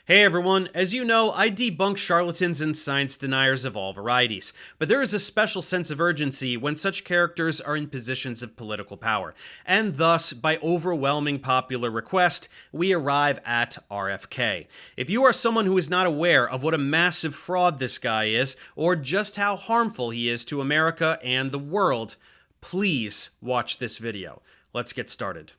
Hey everyone, as you know, I debunk charlatans and science deniers of all varieties, but there is a special sense of urgency when such characters are in positions of political power, and thus, by overwhelming popular request, we arrive at RFK. If you are someone who is not aware of what a massive fraud this guy is, or just how harmful he is to America and the world, please watch this video. Let's get started.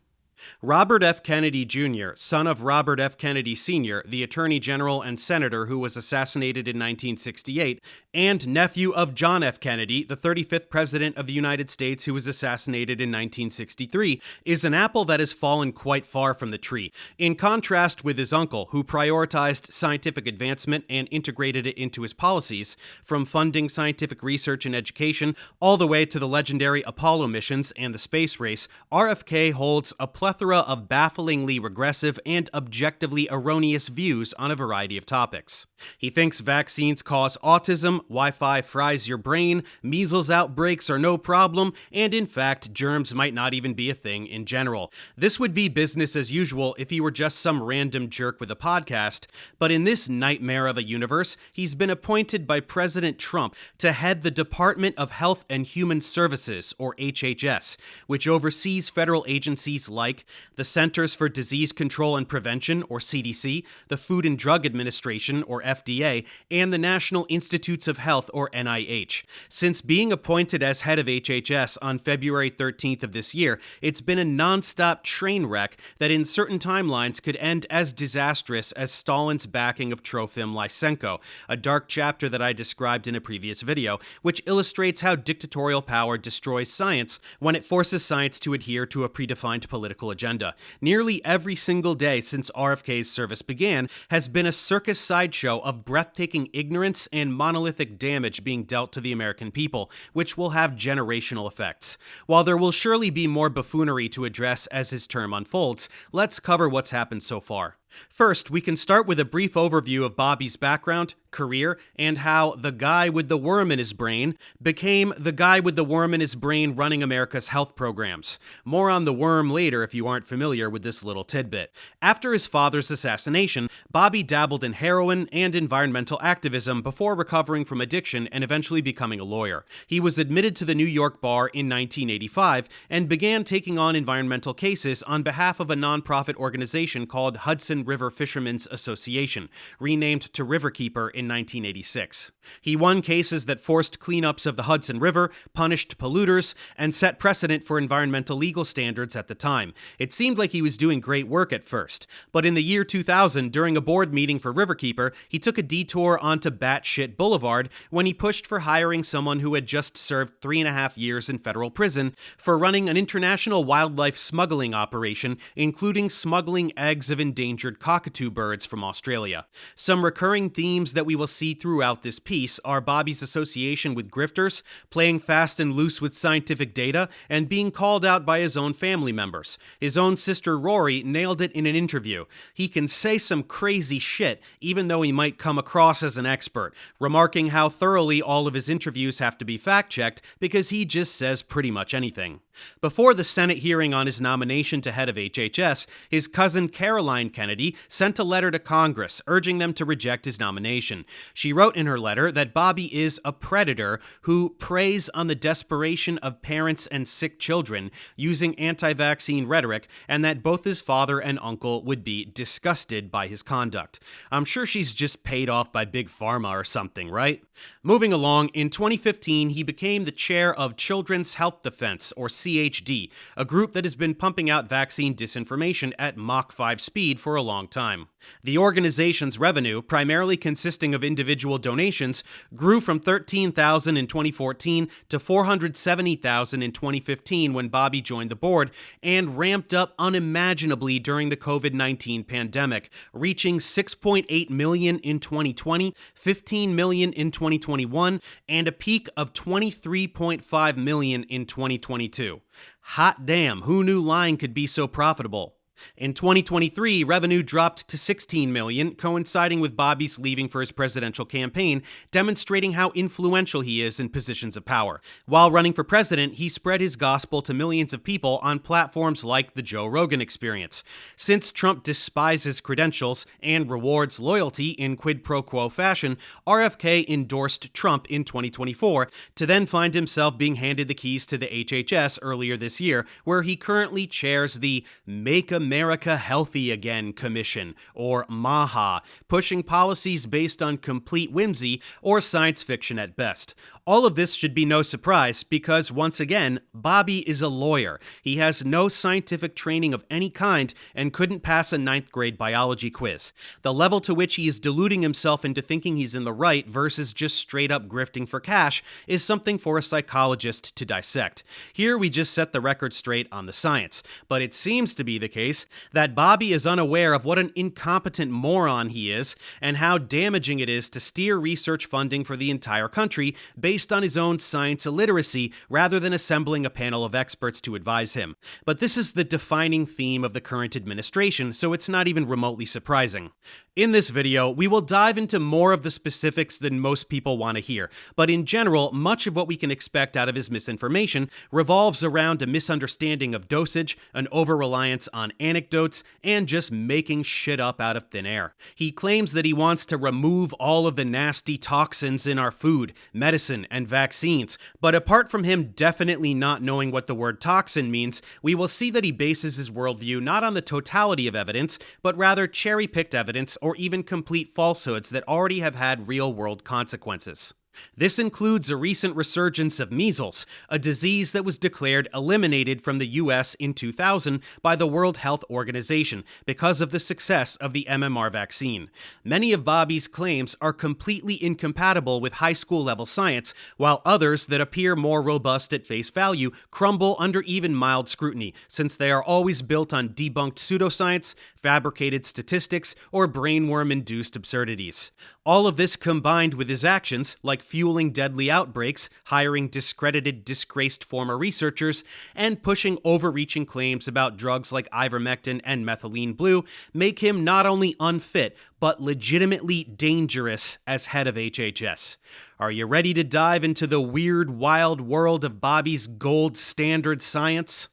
Robert F. Kennedy Jr., son of Robert F. Kennedy Sr., the Attorney General and Senator who was assassinated in 1968, and nephew of John F. Kennedy, the 35th President of the United States who was assassinated in 1963, is an apple that has fallen quite far from the tree. In contrast with his uncle, who prioritized scientific advancement and integrated it into his policies, from funding scientific research and education all the way to the legendary Apollo missions and the space race, RFK holds a plethora of bafflingly regressive and objectively erroneous views on a variety of topics. He thinks vaccines cause autism, Wi-Fi fries your brain, measles outbreaks are no problem, and in fact, germs might not even be a thing in general. This would be business as usual if he were just some random jerk with a podcast, but in this nightmare of a universe, he's been appointed by President Trump to head the Department of Health and Human Services, or HHS, which oversees federal agencies like the Centers for Disease Control and Prevention, or CDC, the Food and Drug Administration, or FDA, and the National Institutes of Health, or NIH. Since being appointed as head of HHS on February 13th of this year, it's been a non-stop train wreck that in certain timelines could end as disastrous as Stalin's backing of Trofim Lysenko, a dark chapter that I described in a previous video, which illustrates how dictatorial power destroys science when it forces science to adhere to a predefined political agenda. Nearly every single day since RFK's service began has been a circus sideshow of breathtaking ignorance and monolithic damage being dealt to the American people, which will have generational effects. While there will surely be more buffoonery to address as his term unfolds, let's cover what's happened so far. First, we can start with a brief overview of Bobby's background, career, and how the guy with the worm in his brain became the guy with the worm in his brain running America's health programs. More on the worm later if you aren't familiar with this little tidbit. After his father's assassination, Bobby dabbled in heroin and environmental activism before recovering from addiction and eventually becoming a lawyer. He was admitted to the New York bar in 1985 and began taking on environmental cases on behalf of a nonprofit organization called Hudson River Fishermen's Association, renamed to Riverkeeper in 1986. He won cases that forced cleanups of the Hudson River, punished polluters, and set precedent for environmental legal standards at the time. It seemed like he was doing great work at first, but in the year 2000, during a board meeting for Riverkeeper, he took a detour onto Batshit Boulevard when he pushed for hiring someone who had just served 3.5 years in federal prison for running an international wildlife smuggling operation, including smuggling eggs of endangered cockatoo birds from Australia. Some recurring themes that we will see throughout this piece are Bobby's association with grifters, playing fast and loose with scientific data, and being called out by his own family members. His own sister Rory nailed it in an interview. He can say some crazy shit, even though he might come across as an expert, remarking how thoroughly all of his interviews have to be fact-checked because he just says pretty much anything. Before the Senate hearing on his nomination to head of HHS, his cousin Caroline Kennedy sent a letter to Congress urging them to reject his nomination. She wrote in her letter that Bobby is a predator who preys on the desperation of parents and sick children using anti-vaccine rhetoric, and that both his father and uncle would be disgusted by his conduct. I'm sure she's just paid off by Big Pharma or something, right? Moving along, in 2015, he became the chair of Children's Health Defense, or CHD, a group that has been pumping out vaccine disinformation at Mach 5 speed for a long time. The organization's revenue, primarily consisting of individual donations, grew from $13,000 in 2014 to $470,000 in 2015 when Bobby joined the board, and ramped up unimaginably during the COVID-19 pandemic, reaching $6.8 million in 2020, $15 million in 2021, and a peak of $23.5 million in 2022. Hot damn, who knew lying could be so profitable? In 2023, revenue dropped to $16 million, coinciding with Bobby's leaving for his presidential campaign, demonstrating how influential he is in positions of power. While running for president, he spread his gospel to millions of people on platforms like the Joe Rogan Experience. Since Trump despises credentials and rewards loyalty in quid pro quo fashion, RFK endorsed Trump in 2024, to then find himself being handed the keys to the HHS earlier this year, where he currently chairs the Make America Healthy Again Commission, or MAHA, pushing policies based on complete whimsy or science fiction at best. All of this should be no surprise because, once again, Bobby is a lawyer. He has no scientific training of any kind and couldn't pass a 9th grade biology quiz. The level to which he is deluding himself into thinking he's in the right versus just straight up grifting for cash is something for a psychologist to dissect. Here we just set the record straight on the science, but it seems to be the case that Bobby is unaware of what an incompetent moron he is and how damaging it is to steer research funding for the entire country based on his own science illiteracy rather than assembling a panel of experts to advise him. But this is the defining theme of the current administration, so it's not even remotely surprising. In this video, we will dive into more of the specifics than most people want to hear, but in general, much of what we can expect out of his misinformation revolves around a misunderstanding of dosage, an over-reliance on anecdotes, and just making shit up out of thin air. He claims that he wants to remove all of the nasty toxins in our food, medicine, and vaccines, but apart from him definitely not knowing what the word toxin means, we will see that he bases his worldview not on the totality of evidence, but rather cherry-picked evidence or even complete falsehoods that already have had real-world consequences. This includes a recent resurgence of measles, a disease that was declared eliminated from the US in 2000 by the World Health Organization because of the success of the MMR vaccine. Many of Bobby's claims are completely incompatible with high school level science, while others that appear more robust at face value crumble under even mild scrutiny, since they are always built on debunked pseudoscience, fabricated statistics, or brainworm-induced absurdities. All of this combined with his actions, like fueling deadly outbreaks, hiring discredited, disgraced former researchers, and pushing overreaching claims about drugs like ivermectin and methylene blue, make him not only unfit, but legitimately dangerous as head of HHS. Are you ready to dive into the weird, wild world of Bobby's gold standard science?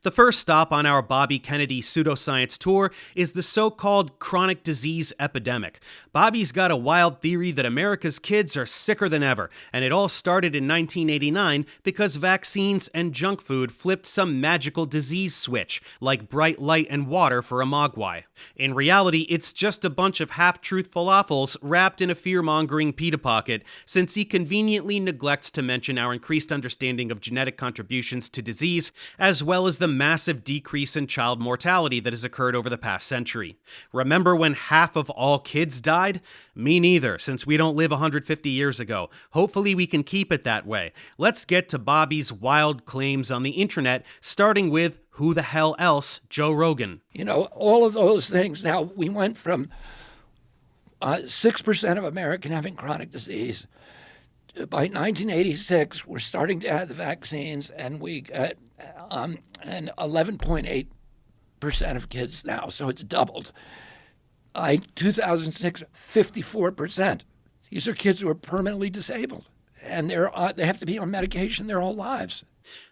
The first stop on our Bobby Kennedy pseudoscience tour is the so-called chronic disease epidemic. Bobby's got a wild theory that America's kids are sicker than ever, and it all started in 1989 because vaccines and junk food flipped some magical disease switch, like bright light and water for a mogwai. In reality, it's just a bunch of half-truth falafels wrapped in a fear-mongering pita pocket, since he conveniently neglects to mention our increased understanding of genetic contributions to disease, as well as the massive decrease in child mortality that has occurred over the past century. Remember when half of all kids died? Me neither, since we don't live 150 years ago. Hopefully we can keep it that way. Let's get to Bobby's wild claims on the internet, starting with who the hell else, Joe Rogan. You know, all of those things. Now, we went from 6% of American having chronic disease. By 1986, we're starting to have the vaccines, and we got and 11.8% of kids now, so it's doubled. By 2006, 54%. These are kids who are permanently disabled, and they have to be on medication their whole lives.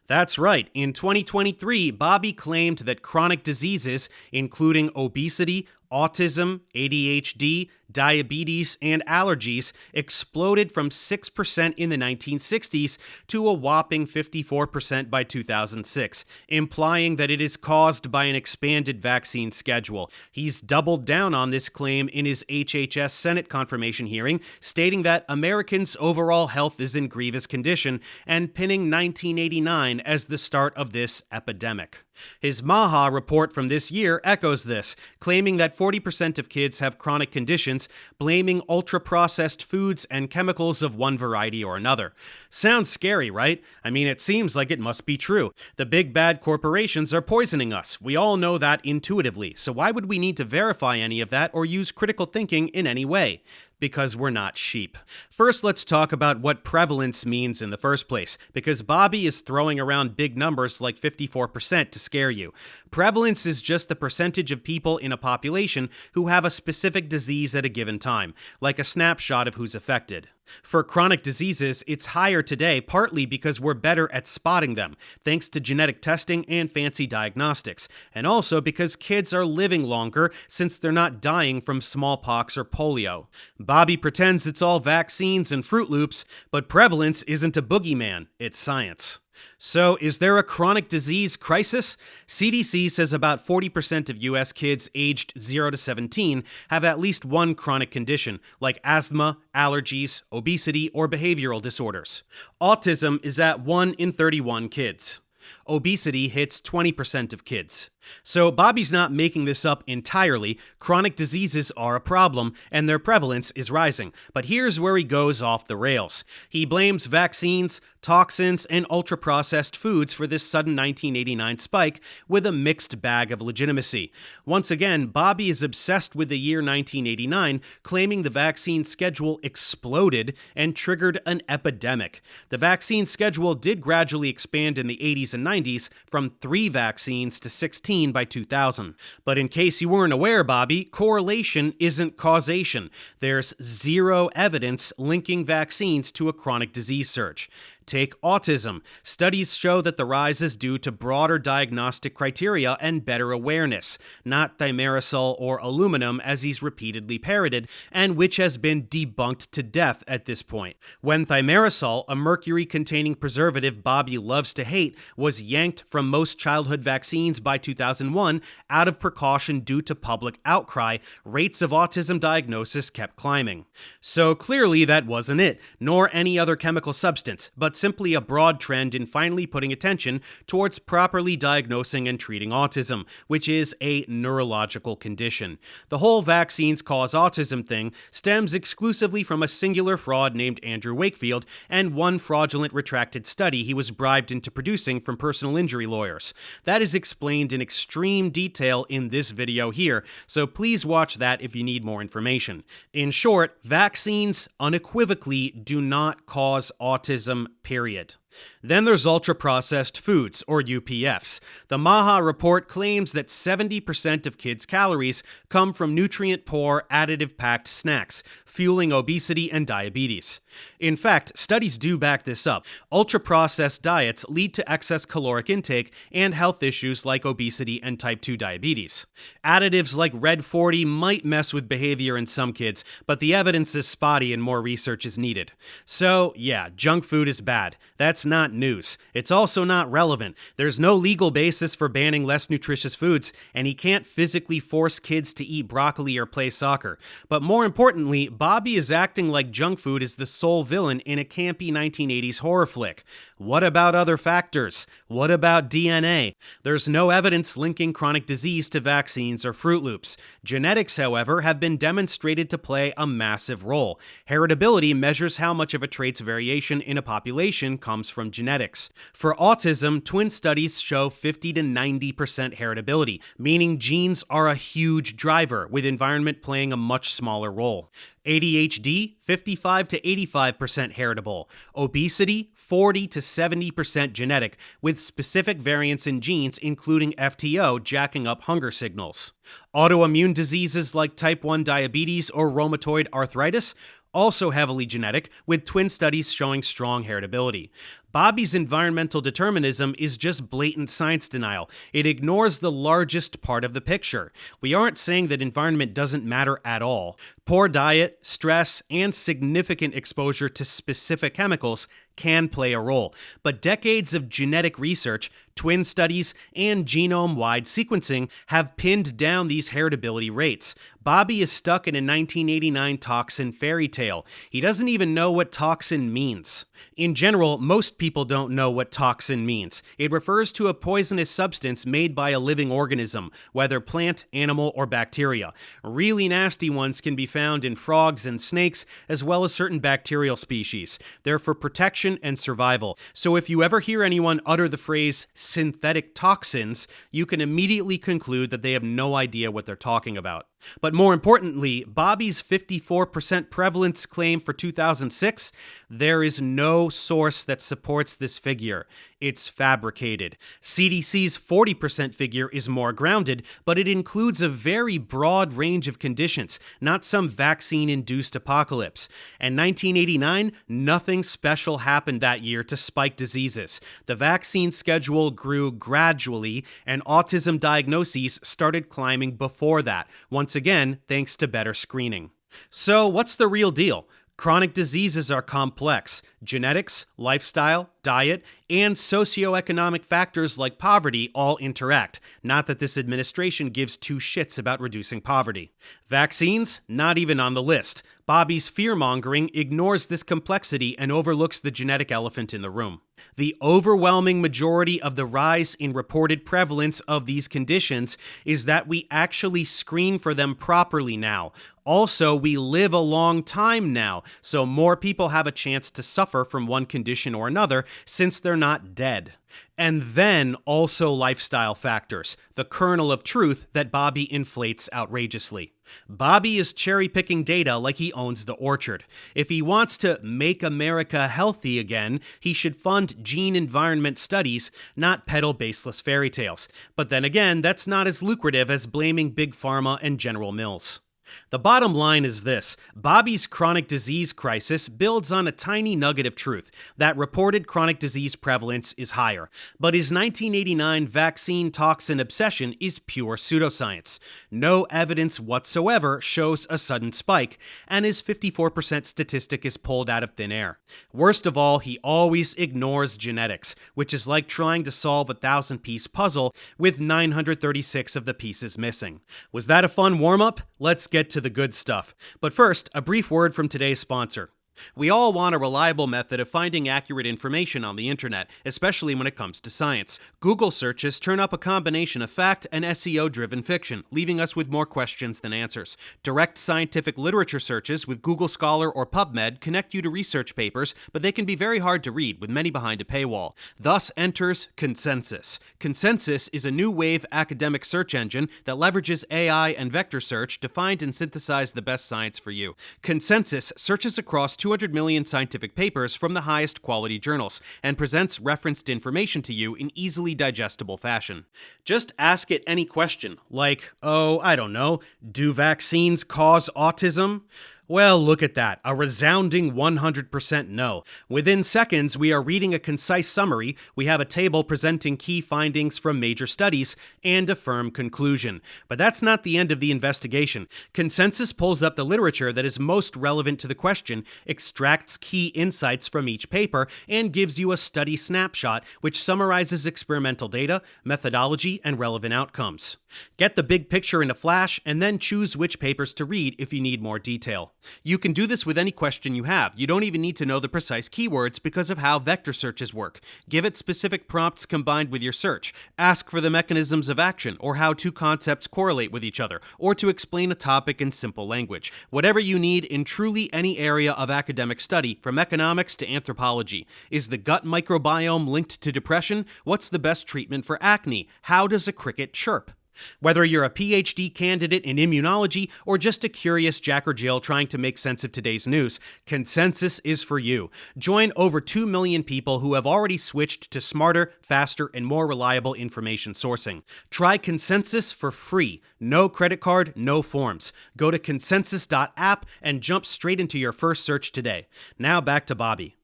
That's right. In 2023, Bobby claimed that chronic diseases, including obesity, autism, ADHD, diabetes, and allergies, exploded from 6% in the 1960s to a whopping 54% by 2006, implying that it is caused by an expanded vaccine schedule. He's doubled down on this claim in his HHS Senate confirmation hearing, stating that Americans' overall health is in grievous condition, and pinning 1989 as the start of this epidemic. His MAHA report from this year echoes this, claiming that 40% of kids have chronic conditions, blaming ultra-processed foods and chemicals of one variety or another. Sounds scary, right? I mean, it seems like it must be true. The big bad corporations are poisoning us. We all know that intuitively, so why would we need to verify any of that or use critical thinking in any way? Because we're not sheep. First, let's talk about what prevalence means in the first place, because Bobby is throwing around big numbers like 54% to scare you. Prevalence is just the percentage of people in a population who have a specific disease at a given time, like a snapshot of who's affected. For chronic diseases, it's higher today partly because we're better at spotting them, thanks to genetic testing and fancy diagnostics, and also because kids are living longer since they're not dying from smallpox or polio. Bobby pretends it's all vaccines and Fruit Loops, but prevalence isn't a boogeyman, it's science. So, is there a chronic disease crisis? CDC says about 40% of US kids aged 0 to 17 have at least one chronic condition, like asthma, allergies, obesity, or behavioral disorders. Autism is at 1 in 31 kids. Obesity hits 20% of kids. So Bobby's not making this up entirely. Chronic diseases are a problem, and their prevalence is rising. But here's where he goes off the rails. He blames vaccines, toxins, and ultra-processed foods for this sudden 1989 spike with a mixed bag of legitimacy. Once again, Bobby is obsessed with the year 1989, claiming the vaccine schedule exploded and triggered an epidemic. The vaccine schedule did gradually expand in the 80s and 90s from 3 vaccines to 16 by 2000. But in case you weren't aware, Bobby, correlation isn't causation. There's zero evidence linking vaccines to a chronic disease surge. Take autism. Studies show that the rise is due to broader diagnostic criteria and better awareness, not thimerosal or aluminum as he's repeatedly parroted, and which has been debunked to death at this point. When thimerosal, a mercury-containing preservative Bobby loves to hate, was yanked from most childhood vaccines by 2001 out of precaution due to public outcry, rates of autism diagnosis kept climbing. So clearly that wasn't it, nor any other chemical substance, but simply a broad trend in finally putting attention towards properly diagnosing and treating autism, which is a neurological condition. The whole vaccines cause autism thing stems exclusively from a singular fraud named Andrew Wakefield and one fraudulent retracted study he was bribed into producing from personal injury lawyers. That is explained in extreme detail in this video here, so please watch that if you need more information. In short, vaccines unequivocally do not cause autism, period. Then there's ultra-processed foods, or UPFs. The MAHA report claims that 70% of kids' calories come from nutrient-poor, additive-packed snacks, fueling obesity and diabetes. In fact, studies do back this up. Ultra-processed diets lead to excess caloric intake and health issues like obesity and type 2 diabetes. Additives like Red 40 might mess with behavior in some kids, but the evidence is spotty and more research is needed. So, yeah, junk food is bad. That's not news. It's also not relevant. There's no legal basis for banning less nutritious foods, and he can't physically force kids to eat broccoli or play soccer. But more importantly, Bobby is acting like junk food is the sole villain in a campy 1980s horror flick. What about other factors? What about DNA? There's no evidence linking chronic disease to vaccines or Fruit Loops. Genetics, however, have been demonstrated to play a massive role. Heritability measures how much of a trait's variation in a population comes from genetics. For autism, twin studies show 50 to 90% heritability, meaning genes are a huge driver, with environment playing a much smaller role. ADHD, 55 to 85% heritable. Obesity, 40 to 70% genetic, with specific variants in genes including FTO jacking up hunger signals. Autoimmune diseases like type 1 diabetes or rheumatoid arthritis, also heavily genetic, with twin studies showing strong heritability. Bobby's environmental determinism is just blatant science denial. It ignores the largest part of the picture. We aren't saying that environment doesn't matter at all. Poor diet, stress, and significant exposure to specific chemicals can play a role, but decades of genetic research, twin studies, and genome-wide sequencing have pinned down these heritability rates. Bobby is stuck in a 1989 toxin fairy tale. He doesn't even know what toxin means. In general, most people don't know what toxin means. It refers to a poisonous substance made by a living organism, whether plant, animal, or bacteria. Really nasty ones can be found in frogs and snakes, as well as certain bacterial species. They're for protection and survival. So if you ever hear anyone utter the phrase synthetic toxins, you can immediately conclude that they have no idea what they're talking about. But more importantly, Bobby's 54% prevalence claim for 2006, there is no source that supports this figure. It's fabricated. CDC's 40% figure is more grounded, but it includes a very broad range of conditions, not some vaccine-induced apocalypse. And 1989, nothing special happened that year to spike diseases. The vaccine schedule grew gradually, and autism diagnoses started climbing before that, once again, thanks to better screening. So, what's the real deal? Chronic diseases are complex. Genetics, lifestyle, diet, and socioeconomic factors like poverty all interact. Not that this administration gives two shits about reducing poverty. Vaccines? Not even on the list. Bobby's fear-mongering ignores this complexity and overlooks the genetic elephant in the room. The overwhelming majority of the rise in reported prevalence of these conditions is that we actually screen for them properly now. Also, we live a long time now, so more people have a chance to suffer from one condition or another since they're not dead. And then also lifestyle factors, the kernel of truth that Bobby inflates outrageously. Bobby is cherry-picking data like he owns the orchard. If he wants to make America healthy again, he should fund gene-environment studies, not peddle baseless fairy tales. But then again, that's not as lucrative as blaming Big Pharma and General Mills. The bottom line is this: Bobby's chronic disease crisis builds on a tiny nugget of truth, that reported chronic disease prevalence is higher. But his 1989 vaccine toxin obsession is pure pseudoscience. No evidence whatsoever shows a sudden spike, and his 54% statistic is pulled out of thin air. Worst of all, he always ignores genetics, which is like trying to solve a 1,000-piece puzzle with 936 of the pieces missing. Was that a fun warm-up? Let's get to the good stuff. But first, a brief word from today's sponsor. We all want a reliable method of finding accurate information on the internet, especially when it comes to science. Google searches turn up a combination of fact and SEO-driven fiction, leaving us with more questions than answers. Direct scientific literature searches with Google Scholar or PubMed connect you to research papers, but they can be very hard to read, with many behind a paywall. Thus enters Consensus. Consensus is a new wave academic search engine that leverages AI and vector search to find and synthesize the best science for you. Consensus searches across 200 million scientific papers from the highest quality journals and presents referenced information to you in easily digestible fashion. Just ask it any question, like, I don't know, do vaccines cause autism? Well, look at that. A resounding 100% no. Within seconds, we are reading a concise summary, we have a table presenting key findings from major studies, and a firm conclusion. But that's not the end of the investigation. Consensus pulls up the literature that is most relevant to the question, extracts key insights from each paper, and gives you a study snapshot, which summarizes experimental data, methodology, and relevant outcomes. Get the big picture in a flash, and then choose which papers to read if you need more detail. You can do this with any question you have. You don't even need to know the precise keywords because of how vector searches work. Give it specific prompts combined with your search. Ask for the mechanisms of action, or how two concepts correlate with each other, or to explain a topic in simple language. Whatever you need in truly any area of academic study, from economics to anthropology. Is the gut microbiome linked to depression? What's the best treatment for acne? How does a cricket chirp? Whether you're a PhD candidate in immunology or just a curious Jack or Jill trying to make sense of today's news, Consensus is for you. Join over 2 million people who have already switched to smarter, faster, and more reliable information sourcing. Try Consensus for free. No credit card, no forms. Go to consensus.app and jump straight into your first search today. Now back to Bobby.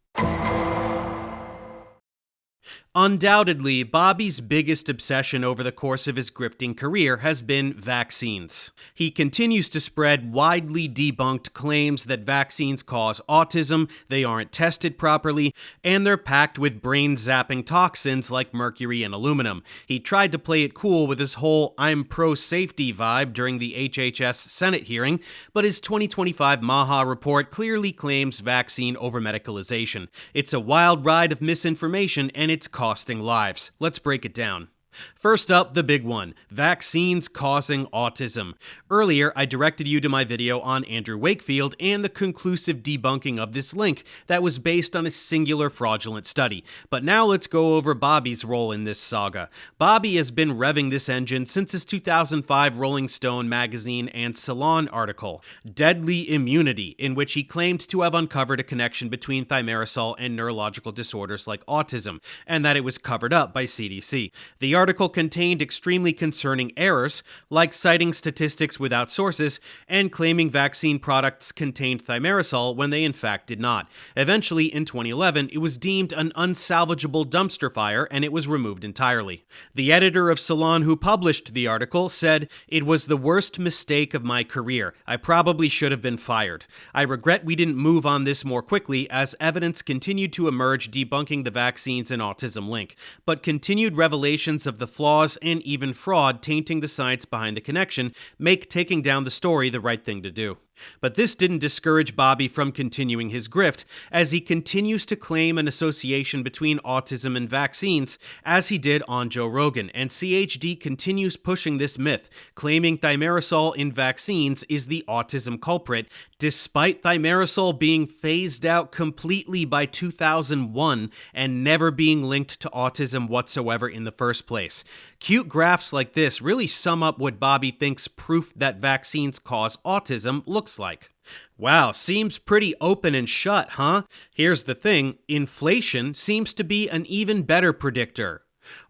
Undoubtedly, Bobby's biggest obsession over the course of his grifting career has been vaccines. He continues to spread widely debunked claims that vaccines cause autism, they aren't tested properly, and they're packed with brain-zapping toxins like mercury and aluminum. He tried to play it cool with his whole "I'm pro-safety" vibe during the HHS Senate hearing, but his 2025 MAHA report clearly claims vaccine over-medicalization. It's a wild ride of misinformation, and it's costing lives. Let's break it down. First up, the big one, vaccines causing autism. Earlier, I directed you to my video on Andrew Wakefield and the conclusive debunking of this link that was based on a singular fraudulent study. But now let's go over Bobby's role in this saga. Bobby has been revving this engine since his 2005 Rolling Stone magazine and Salon article, Deadly Immunity, in which he claimed to have uncovered a connection between thimerosal and neurological disorders like autism, and that it was covered up by CDC. The article contained extremely concerning errors, like citing statistics without sources and claiming vaccine products contained thimerosal when they in fact did not. Eventually, in 2011, it was deemed an unsalvageable dumpster fire and it was removed entirely. The editor of Salon who published the article said, "It was the worst mistake of my career. I probably should have been fired. I regret we didn't move on this more quickly as evidence continued to emerge debunking the vaccines and autism link, but continued revelations of the flaws and even fraud tainting the science behind the connection make taking down the story the right thing to do." But this didn't discourage Bobby from continuing his grift, as he continues to claim an association between autism and vaccines, as he did on Joe Rogan, and CHD continues pushing this myth, claiming thimerosal in vaccines is the autism culprit, despite thimerosal being phased out completely by 2001 and never being linked to autism whatsoever in the first place. Cute graphs like this really sum up what Bobby thinks proof that vaccines cause autism looks like. Wow, seems pretty open and shut, huh? Here's the thing, inflation seems to be an even better predictor.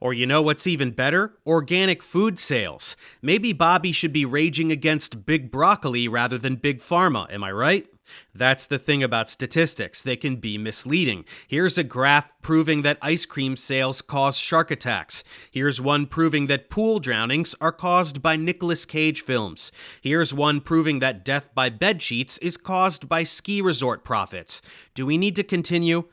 Or you know what's even better? Organic food sales. Maybe Bobby should be raging against big broccoli rather than big pharma, am I right? That's the thing about statistics, they can be misleading. Here's a graph proving that ice cream sales cause shark attacks. Here's one proving that pool drownings are caused by Nicolas Cage films. Here's one proving that death by bedsheets is caused by ski resort profits. Do we need to continue?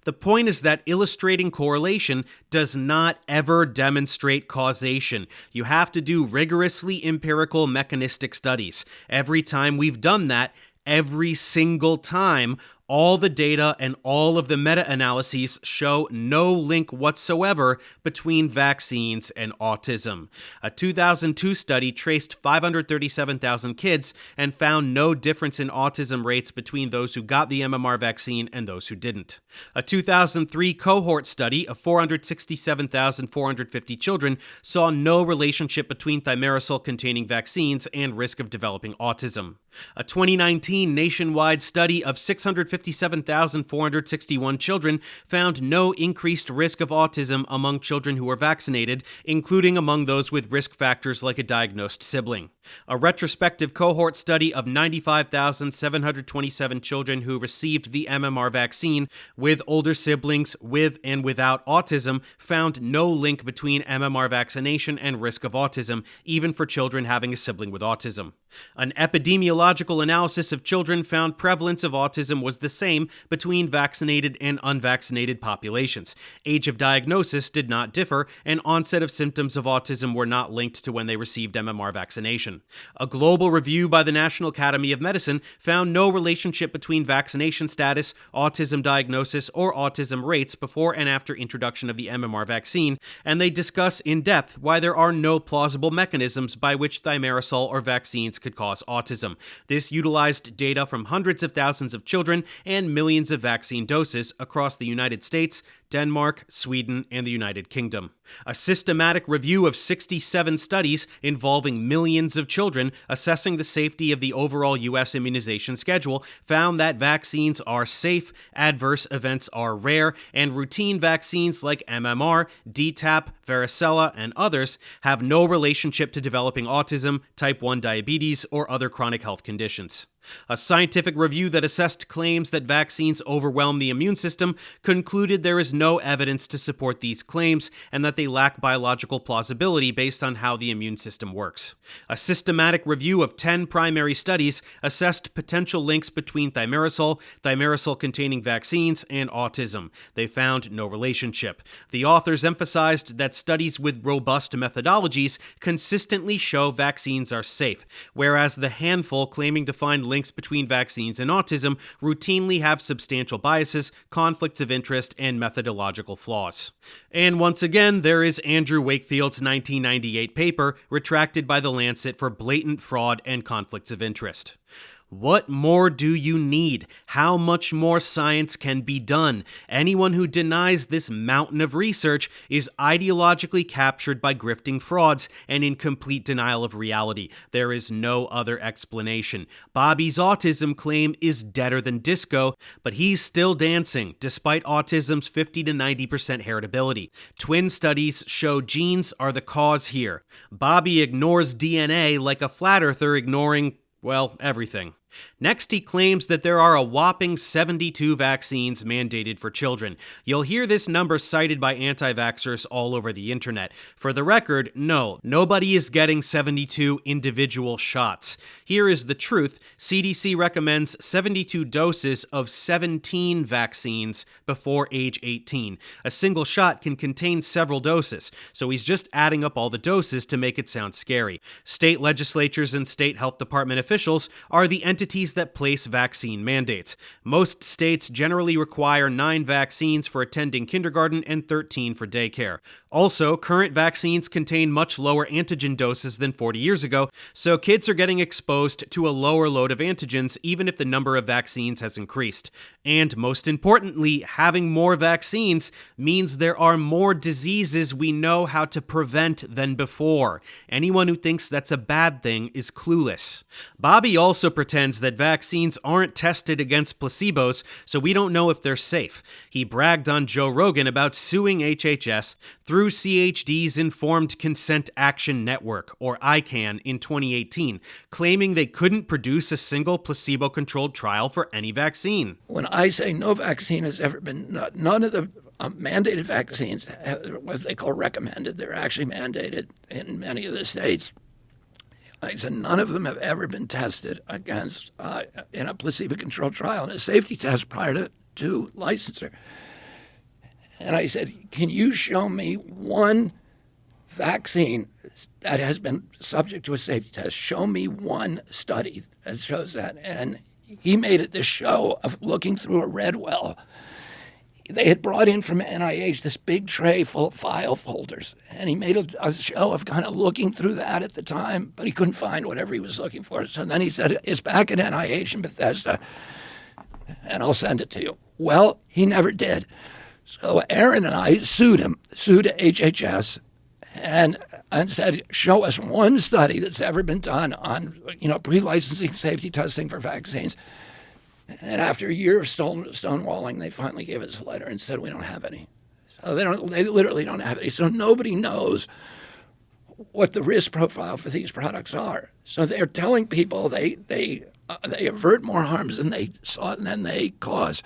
The point is that illustrating correlation does not ever demonstrate causation. You have to do rigorously empirical mechanistic studies. Every time we've done that, every single time, all the data and all of the meta-analyses show no link whatsoever between vaccines and autism. A 2002 study traced 537,000 kids and found no difference in autism rates between those who got the MMR vaccine and those who didn't. A 2003 cohort study of 467,450 children saw no relationship between thimerosal-containing vaccines and risk of developing autism. A 2019 nationwide study of 657,461 children found no increased risk of autism among children who were vaccinated, including among those with risk factors like a diagnosed sibling. A retrospective cohort study of 95,727 children who received the MMR vaccine with older siblings with and without autism found no link between MMR vaccination and risk of autism, even for children having a sibling with autism. An epidemiological analysis of children found prevalence of autism was the same between vaccinated and unvaccinated populations. Age of diagnosis did not differ, and onset of symptoms of autism were not linked to when they received MMR vaccination. A global review by the National Academy of Medicine found no relationship between vaccination status, autism diagnosis, or autism rates before and after introduction of the MMR vaccine, and they discuss in depth why there are no plausible mechanisms by which thimerosal or vaccines could cause autism. This utilized data from hundreds of thousands of children and millions of vaccine doses across the United States, Denmark, Sweden, and the United Kingdom. A systematic review of 67 studies involving millions of children assessing the safety of the overall U.S. immunization schedule found that vaccines are safe, adverse events are rare, and routine vaccines like MMR, DTaP, varicella, and others have no relationship to developing autism, type 1 diabetes, or other chronic health conditions. A scientific review that assessed claims that vaccines overwhelm the immune system concluded there is no evidence to support these claims and that they lack biological plausibility based on how the immune system works. A systematic review of 10 primary studies assessed potential links between thimerosal, thimerosal-containing vaccines, and autism. They found no relationship. The authors emphasized that studies with robust methodologies consistently show vaccines are safe, whereas the handful claiming to find links links between vaccines and autism routinely have substantial biases, conflicts of interest, and methodological flaws. And once again, there is Andrew Wakefield's 1998 paper, retracted by The Lancet for blatant fraud and conflicts of interest. What more do you need? How much more science can be done? Anyone who denies this mountain of research is ideologically captured by grifting frauds and in complete denial of reality. There is no other explanation. Bobby's autism claim is deader than disco, but he's still dancing, despite autism's 50 to 90% heritability. Twin studies show genes are the cause here. Bobby ignores DNA like a flat earther ignoring, well, everything. Next, he claims that there are a whopping 72 vaccines mandated for children. You'll hear this number cited by anti-vaxxers all over the internet. For the record, no, nobody is getting 72 individual shots. Here is the truth. CDC recommends 72 doses of 17 vaccines before age 18. A single shot can contain several doses, so he's just adding up all the doses to make it sound scary. State legislatures and state health department officials are the entities that place vaccine mandates. Most states generally require 9 vaccines for attending kindergarten and 13 for daycare. Also, current vaccines contain much lower antigen doses than 40 years ago, so kids are getting exposed to a lower load of antigens even if the number of vaccines has increased. And most importantly, having more vaccines means there are more diseases we know how to prevent than before. Anyone who thinks that's a bad thing is clueless. Bobby also pretends that vaccines aren't tested against placebos, so we don't know if they're safe. He bragged on Joe Rogan about suing HHS through CHD's Informed Consent Action Network, or ICANN, in 2018, claiming they couldn't produce a single placebo-controlled trial for any vaccine. When I say no vaccine has ever been, none of the mandated vaccines, what they call recommended, they're actually mandated in many of the states. I said none of them have ever been tested against in a placebo-controlled trial in a safety test prior to licensure. And I said, can you show me one vaccine that has been subject to a safety test? Show me one study that shows that. And he made it this show of looking through a red well. They had brought in from NIH this big tray full of file folders, and he made a show of kind of looking through that at the time, but he couldn't find whatever he was looking for. So then he said, it's back at NIH in Bethesda, and I'll send it to you. Well, he never did. So Aaron and I sued HHS and said, show us one study that's ever been done on, pre-licensing safety testing for vaccines. And after a year of stonewalling, they finally gave us a letter and said, we don't have any. So they literally don't have any. So nobody knows what the risk profile for these products are. So they're telling people they avert more harms than they cause.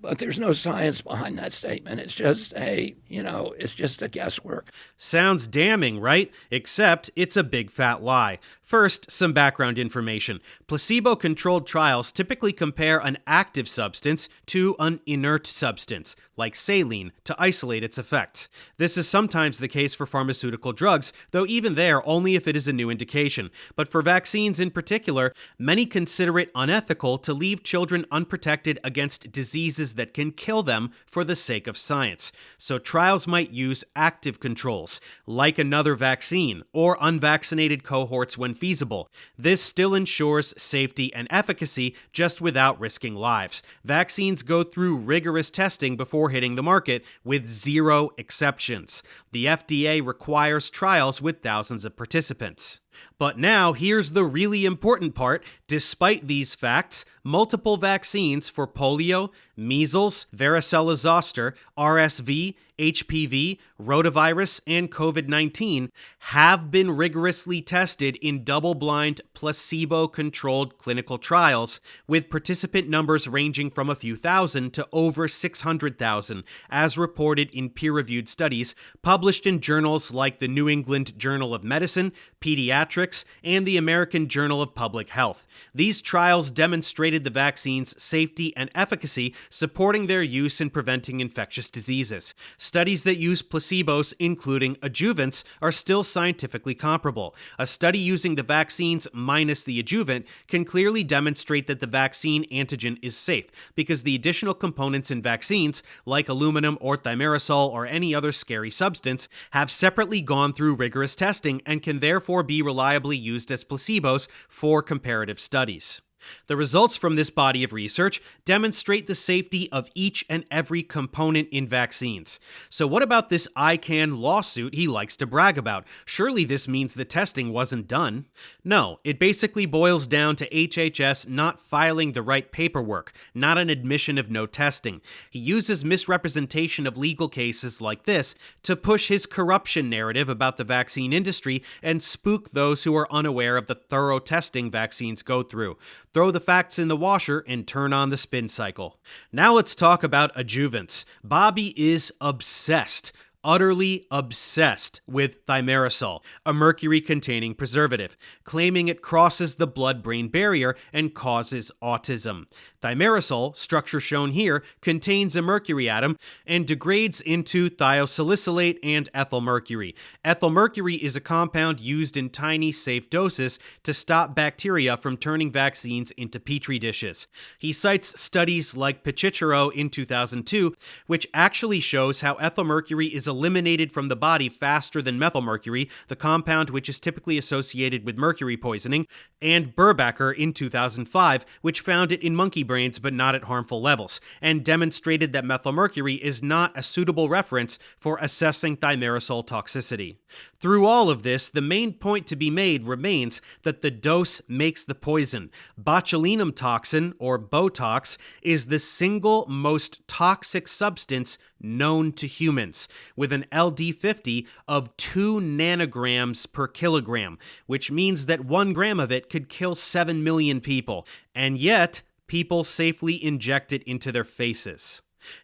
But there's no science behind that statement. It's just it's just a guesswork. Sounds damning, right? Except it's a big fat lie. First, some background information. Placebo-controlled trials typically compare an active substance to an inert substance, like saline, to isolate its effects. This is sometimes the case for pharmaceutical drugs, though even there, only if it is a new indication. But for vaccines in particular, many consider it unethical to leave children unprotected against diseases that can kill them for the sake of science. So trials might use active controls, like another vaccine, or unvaccinated cohorts when feasible. This still ensures safety and efficacy, just without risking lives. Vaccines go through rigorous testing before hitting the market, with 0 exceptions. The FDA requires trials with thousands of participants. But now, here's the really important part. Despite these facts, multiple vaccines for polio, measles, varicella zoster, RSV, HPV, rotavirus, and COVID-19 have been rigorously tested in double-blind, placebo-controlled clinical trials, with participant numbers ranging from a few thousand to over 600,000, as reported in peer-reviewed studies published in journals like the New England Journal of Medicine, Pediatrics, Pediatrics, and the American Journal of Public Health. These trials demonstrated the vaccine's safety and efficacy, supporting their use in preventing infectious diseases. Studies that use placebos, including adjuvants, are still scientifically comparable. A study using the vaccines minus the adjuvant can clearly demonstrate that the vaccine antigen is safe, because the additional components in vaccines, like aluminum or thimerosal or any other scary substance, have separately gone through rigorous testing and can therefore be reliably used as placebos for comparative studies. The results from this body of research demonstrate the safety of each and every component in vaccines. So what about this ICANN lawsuit he likes to brag about? Surely this means the testing wasn't done. No, it basically boils down to HHS not filing the right paperwork, not an admission of no testing. He uses misrepresentation of legal cases like this to push his corruption narrative about the vaccine industry and spook those who are unaware of the thorough testing vaccines go through. Throw the facts in the washer and turn on the spin cycle. Now let's talk about adjuvants. Bobby is obsessed, utterly obsessed with thimerosal, a mercury-containing preservative, claiming it crosses the blood-brain barrier and causes autism. Thimerosal, structure shown here, contains a mercury atom and degrades into thiosalicylate and ethylmercury. Ethylmercury is a compound used in tiny, safe doses to stop bacteria from turning vaccines into petri dishes. He cites studies like Pichichero in 2002, which actually shows how ethylmercury is eliminated from the body faster than methylmercury, the compound which is typically associated with mercury poisoning, and Burbacher in 2005, which found it in monkey brains but not at harmful levels, and demonstrated that methylmercury is not a suitable reference for assessing thimerosal toxicity. Through all of this, the main point to be made remains that the dose makes the poison. Botulinum toxin, or Botox, is the single most toxic substance known to humans, with an LD50 of 2 nanograms per kilogram, which means that 1 gram of it could kill 7 million people, and yet people safely inject it into their faces.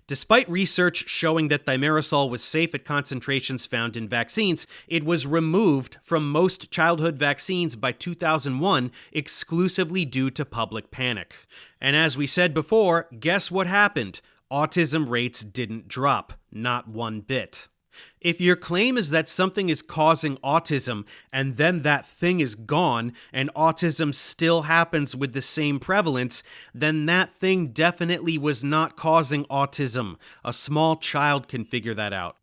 Despite research showing that thimerosal was safe at concentrations found in vaccines, it was removed from most childhood vaccines by 2001 exclusively due to public panic. And as we said before, guess what happened? Autism rates didn't drop, not one bit. If your claim is that something is causing autism and then that thing is gone and autism still happens with the same prevalence, then that thing definitely was not causing autism. A small child can figure that out.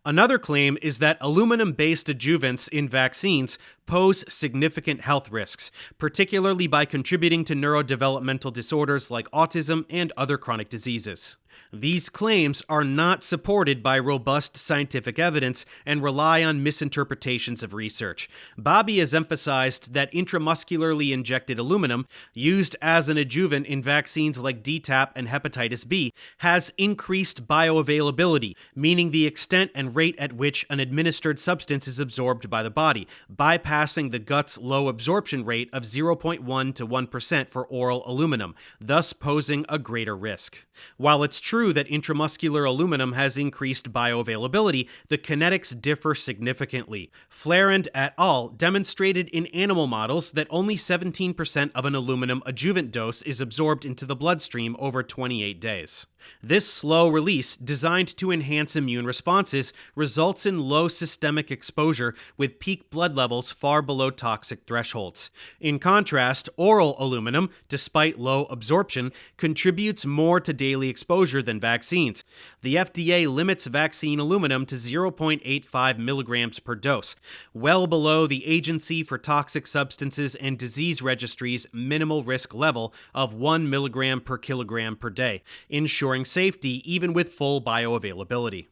Another claim is that aluminum-based adjuvants in vaccines pose significant health risks, particularly by contributing to neurodevelopmental disorders like autism and other chronic diseases. These claims are not supported by robust scientific evidence and rely on misinterpretations of research. Bobby has emphasized that intramuscularly injected aluminum, used as an adjuvant in vaccines like DTaP and hepatitis B, has increased bioavailability, meaning the extent and rate at which an administered substance is absorbed by the body, bypassing the gut's low absorption rate of 0.1 to 1% for oral aluminum, thus posing a greater risk. While it's true that intramuscular aluminum has increased bioavailability, the kinetics differ significantly. Flarand et al. Demonstrated in animal models that only 17% of an aluminum adjuvant dose is absorbed into the bloodstream over 28 days. This slow release, designed to enhance immune responses, results in low systemic exposure with peak blood levels far below toxic thresholds. In contrast, oral aluminum, despite low absorption, contributes more to daily exposure than vaccines. The FDA limits vaccine aluminum to 0.85 milligrams per dose, well below the Agency for Toxic Substances and Disease Registry's minimal risk level of 1 milligram per kilogram per day, ensuring safety even with full bioavailability.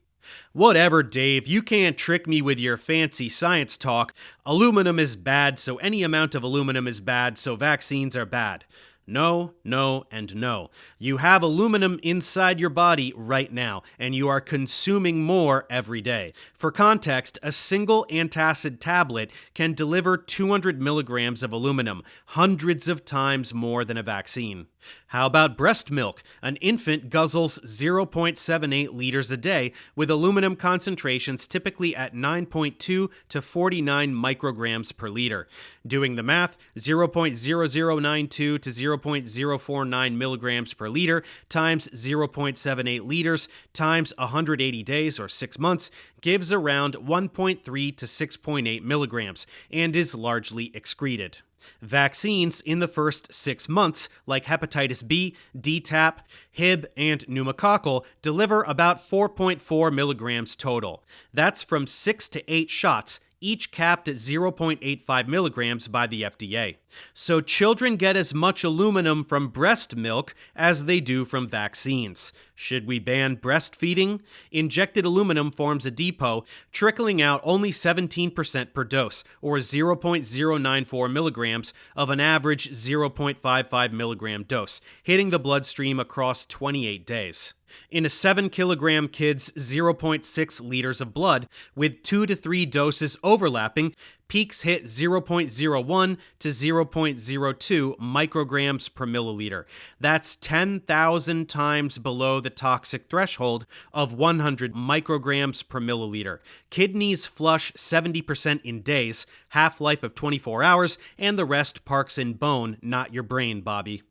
Whatever, Dave, you can't trick me with your fancy science talk. Aluminum is bad, so any amount of aluminum is bad, so vaccines are bad. No, no, and no. You have aluminum inside your body right now, and you are consuming more every day. For context, a single antacid tablet can deliver 200 milligrams of aluminum, hundreds of times more than a vaccine. How about breast milk? An infant guzzles 0.78 liters a day, with aluminum concentrations typically at 9.2 to 49 micrograms per liter. Doing the math, 0.0092 to 0.049 milligrams per liter times 0.78 liters times 180 days or 6 months gives around 1.3 to 6.8 milligrams and is largely excreted. Vaccines in the first 6 months, like hepatitis B, DTaP, Hib, and pneumococcal, deliver about 4.4 milligrams total. That's from 6 to 8 shots, each capped at 0.85 milligrams by the FDA. So children get as much aluminum from breast milk as they do from vaccines. Should we ban breastfeeding? Injected aluminum forms a depot, trickling out only 17% per dose, or 0.094 milligrams of an average 0.55 milligram dose, hitting the bloodstream across 28 days. In a 7-kilogram kid's 0.6 liters of blood, with 2 to 3 doses overlapping, peaks hit 0.01 to 0.02 micrograms per milliliter. That's 10,000 times below the toxic threshold of 100 micrograms per milliliter. Kidneys flush 70% in days, half-life of 24 hours, and the rest parks in bone, not your brain, Bobby.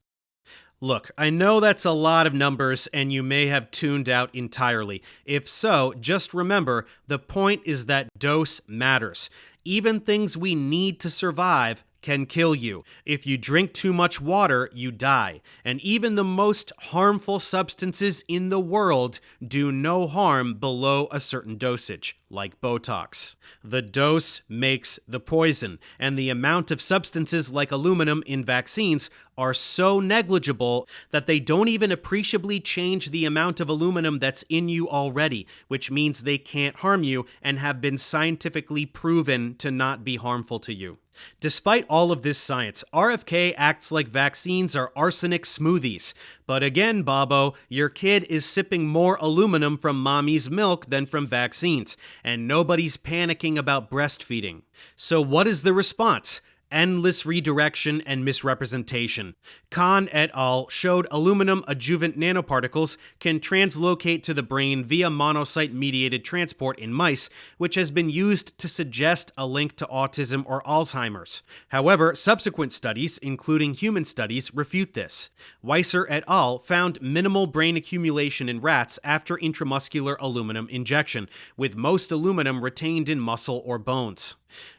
Look, I know that's a lot of numbers and you may have tuned out entirely. If so, just remember, the point is that dose matters. Even things we need to survive can kill you. If you drink too much water, you die. And even the most harmful substances in the world do no harm below a certain dosage, like Botox. The dose makes the poison, and the amount of substances like aluminum in vaccines are so negligible that they don't even appreciably change the amount of aluminum that's in you already, which means they can't harm you and have been scientifically proven to not be harmful to you. Despite all of this science, RFK acts like vaccines are arsenic smoothies. But again, Bobo, your kid is sipping more aluminum from mommy's milk than from vaccines, and nobody's panicking about breastfeeding. So what is the response? Endless redirection and misrepresentation. Khan et al. Showed aluminum adjuvant nanoparticles can translocate to the brain via monocyte-mediated transport in mice, which has been used to suggest a link to autism or Alzheimer's. However, subsequent studies, including human studies, refute this. Weiser et al. Found minimal brain accumulation in rats after intramuscular aluminum injection, with most aluminum retained in muscle or bones.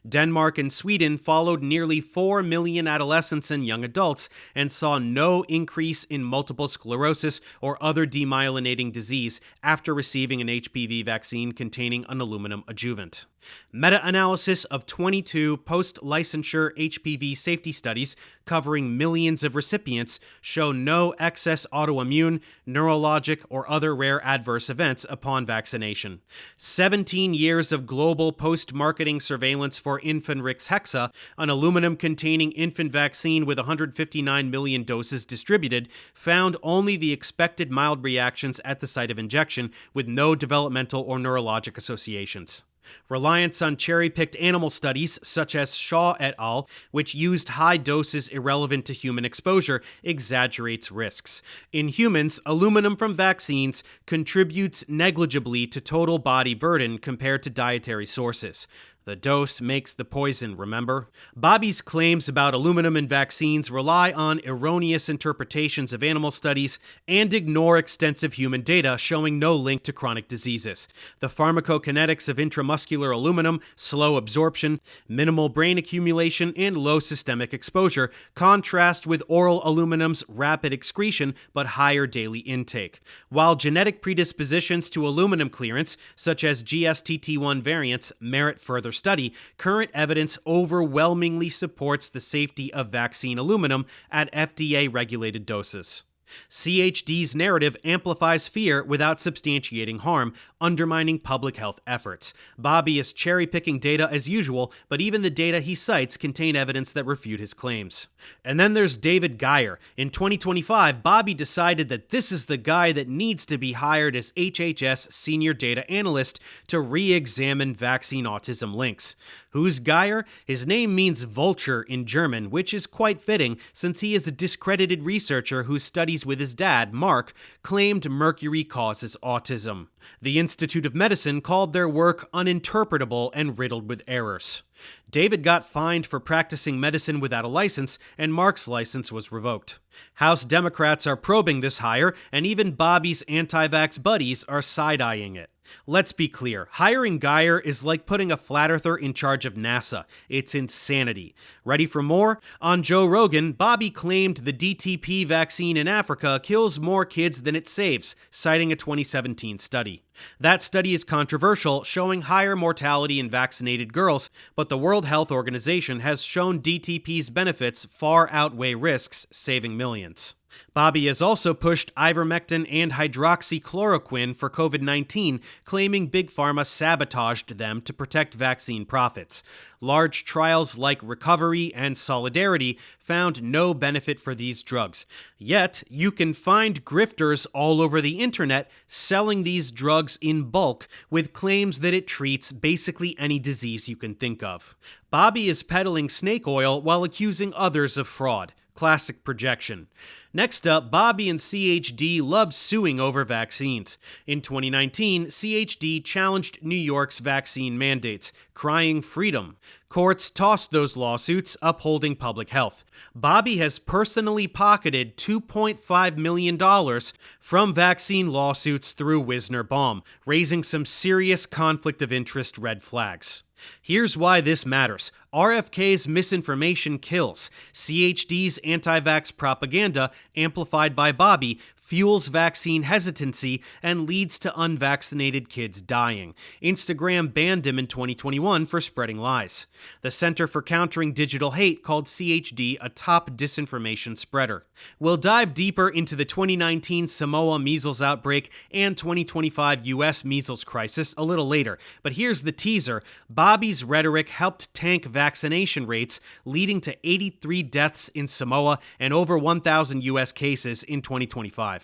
Denmark and Sweden followed nearly 4 million adolescents and young adults and saw no increase in multiple sclerosis or other demyelinating disease after receiving an HPV vaccine containing an aluminum adjuvant. Meta-analysis of 22 post-licensure HPV safety studies covering millions of recipients show no excess autoimmune, neurologic, or other rare adverse events upon vaccination. 17 years of global post-marketing surveillance for Infanrix Hexa, an aluminum-containing infant vaccine with 159 million doses distributed, found only the expected mild reactions at the site of injection, with no developmental or neurologic associations. Reliance on cherry-picked animal studies, such as Shaw et al., which used high doses irrelevant to human exposure, exaggerates risks. In humans, aluminum from vaccines contributes negligibly to total body burden compared to dietary sources. The dose makes the poison, remember? Bobby's claims about aluminum in vaccines rely on erroneous interpretations of animal studies and ignore extensive human data showing no link to chronic diseases. The pharmacokinetics of intramuscular aluminum, slow absorption, minimal brain accumulation, and low systemic exposure contrast with oral aluminum's rapid excretion but higher daily intake. While genetic predispositions to aluminum clearance, such as GSTT1 variants, merit further study, current evidence overwhelmingly supports the safety of vaccine aluminum at FDA-regulated doses. CHD's narrative amplifies fear without substantiating harm, undermining public health efforts. Bobby is cherry-picking data as usual, but even the data he cites contain evidence that refute his claims. And then there's David Geyer. In 2025, Bobby decided that this is the guy that needs to be hired as HHS Senior Data Analyst to re-examine vaccine autism links. Who's Geyer? His name means vulture in German, which is quite fitting since he is a discredited researcher whose studies with his dad, Mark, claimed mercury causes autism. The Institute of Medicine called their work uninterpretable and riddled with errors. David got fined for practicing medicine without a license, and Mark's license was revoked. House Democrats are probing this hire, and even Bobby's anti-vax buddies are side-eyeing it. Let's be clear, hiring Geyer is like putting a flat earther in charge of NASA. It's insanity. Ready for more? On Joe Rogan, Bobby claimed the DTP vaccine in Africa kills more kids than it saves, citing a 2017 study. That study is controversial, showing higher mortality in vaccinated girls, but the World Health Organization has shown DTP's benefits far outweigh risks, saving millions. Bobby has also pushed ivermectin and hydroxychloroquine for COVID-19, claiming Big Pharma sabotaged them to protect vaccine profits. Large trials like Recovery and Solidarity found no benefit for these drugs. Yet, you can find grifters all over the internet selling these drugs in bulk with claims that it treats basically any disease you can think of. Bobby is peddling snake oil while accusing others of fraud. Classic projection. Next up, Bobby and CHD love suing over vaccines. In 2019, CHD challenged New York's vaccine mandates, crying freedom. Courts tossed those lawsuits, upholding public health. Bobby has personally pocketed $2.5 million from vaccine lawsuits through Wisner Baum, raising some serious conflict of interest red flags. Here's why this matters. RFK's misinformation kills. CHD's anti-vax propaganda, amplified by Bobby, fuels vaccine hesitancy and leads to unvaccinated kids dying. Instagram banned him in 2021 for spreading lies. The Center for Countering Digital Hate called CHD a top disinformation spreader. We'll dive deeper into the 2019 Samoa measles outbreak and 2025 U.S. measles crisis a little later, but here's the teaser. Bobby's rhetoric helped tank vaccination rates, leading to 83 deaths in Samoa and over 1,000 U.S. cases in 2025.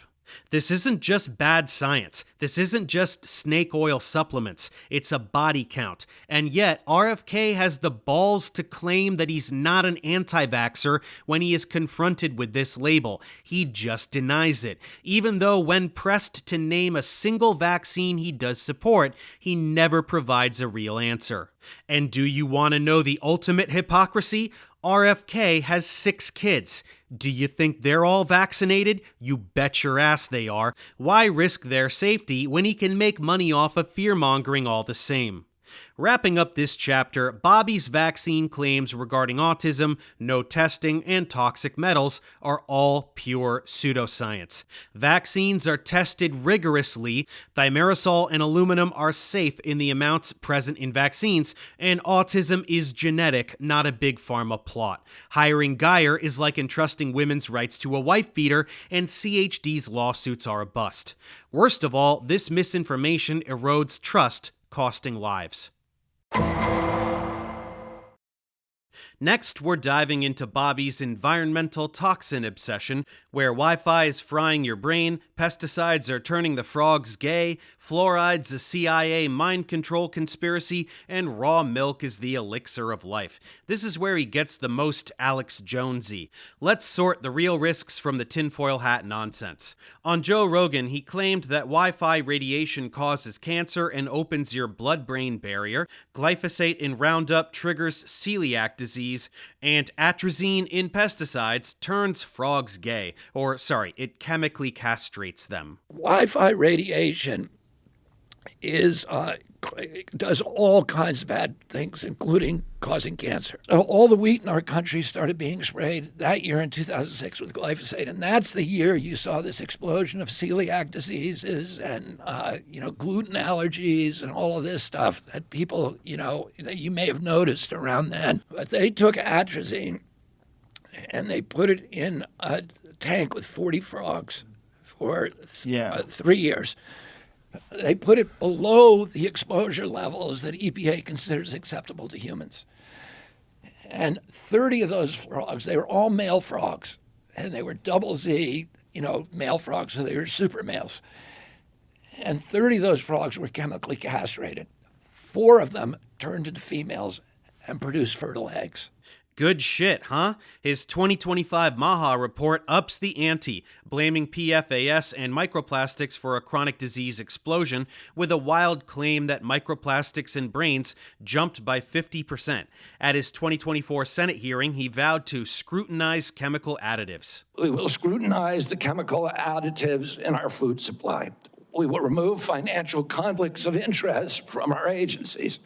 This isn't just bad science. This isn't just snake oil supplements. It's a body count. And yet, RFK has the balls to claim that he's not an anti-vaxxer when he is confronted with this label. He just denies it. Even though when pressed to name a single vaccine he does support, he never provides a real answer. And do you want to know the ultimate hypocrisy? RFK has 6 kids. Do you think they're all vaccinated? You bet your ass they are. Why risk their safety when he can make money off of fear-mongering all the same? Wrapping up this chapter, Bobby's vaccine claims regarding autism, no testing, and toxic metals are all pure pseudoscience. Vaccines are tested rigorously, thimerosal and aluminum are safe in the amounts present in vaccines, and autism is genetic, not a big pharma plot. Hiring Geyer is like entrusting women's rights to a wife-beater, and CHD's lawsuits are a bust. Worst of all, this misinformation erodes trust, costing lives. Next, we're diving into Bobby's environmental toxin obsession, where Wi-Fi is frying your brain, pesticides are turning the frogs gay, fluoride's a CIA mind control conspiracy, and raw milk is the elixir of life. This is where he gets the most Alex Jonesy. Let's sort the real risks from the tinfoil hat nonsense. On Joe Rogan, he claimed that Wi-Fi radiation causes cancer and opens your blood-brain barrier, glyphosate in Roundup triggers celiac disease, and atrazine in pesticides turns frogs gay. It chemically castrates them. Wi-Fi radiation does all kinds of bad things, including causing cancer. So all the wheat in our country started being sprayed that year in 2006 with glyphosate, and that's the year you saw this explosion of celiac diseases and gluten allergies and all of this stuff that people that you may have noticed around then. But they took atrazine and they put it in tank with 40 frogs for 3 years. They put it below the exposure levels that EPA considers acceptable to humans. And 30 of those frogs, they were all male frogs, and they were double Z, male frogs, so they were super males. And 30 of those frogs were chemically castrated. 4 of them turned into females and produced fertile eggs. Good shit, huh? His 2025 MAHA report ups the ante, blaming PFAS and microplastics for a chronic disease explosion, with a wild claim that microplastics in brains jumped by 50%. At his 2024 Senate hearing, he vowed to scrutinize chemical additives. We will scrutinize the chemical additives in our food supply. We will remove financial conflicts of interest from our agencies.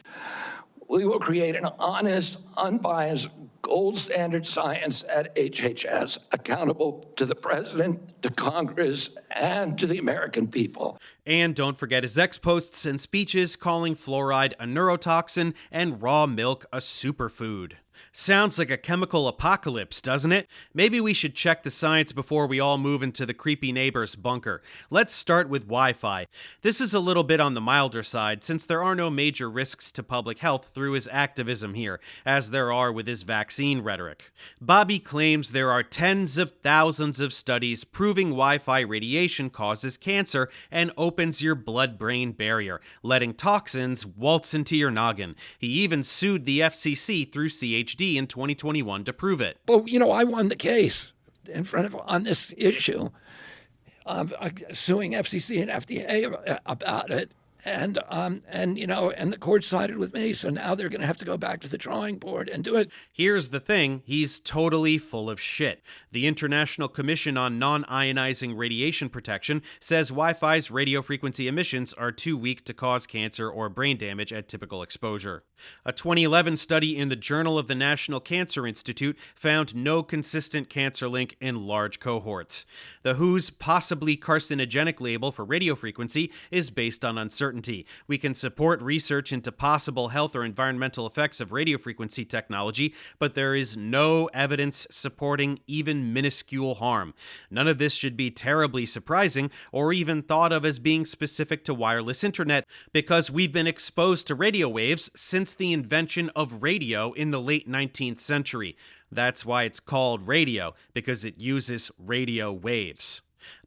We will create an honest, unbiased, gold standard science at HHS, accountable to the president, to Congress, and to the American people. And don't forget his ex-posts and speeches calling fluoride a neurotoxin and raw milk a superfood. Sounds like a chemical apocalypse, doesn't it? Maybe we should check the science before we all move into the creepy neighbor's bunker. Let's start with Wi-Fi. This is a little bit on the milder side, since there are no major risks to public health through his activism here, as there are with his vaccine rhetoric. Bobby claims there are tens of thousands of studies proving Wi-Fi radiation causes cancer and opens your blood-brain barrier, letting toxins waltz into your noggin. He even sued the FCC through CHD in 2021 to prove it. Well, I won the case on this issue, suing FCC and FDA about it. And the court sided with me, so now they're going to have to go back to the drawing board and do it. Here's the thing, he's totally full of shit. The International Commission on Non-Ionizing Radiation Protection says Wi-Fi's radio frequency emissions are too weak to cause cancer or brain damage at typical exposure. A 2011 study in the Journal of the National Cancer Institute found no consistent cancer link in large cohorts. The WHO's possibly carcinogenic label for radio frequency is based on uncertainty. We can support research into possible health or environmental effects of radiofrequency technology, but there is no evidence supporting even minuscule harm. None of this should be terribly surprising or even thought of as being specific to wireless internet, because we've been exposed to radio waves since the invention of radio in the late 19th century. That's why it's called radio, because it uses radio waves.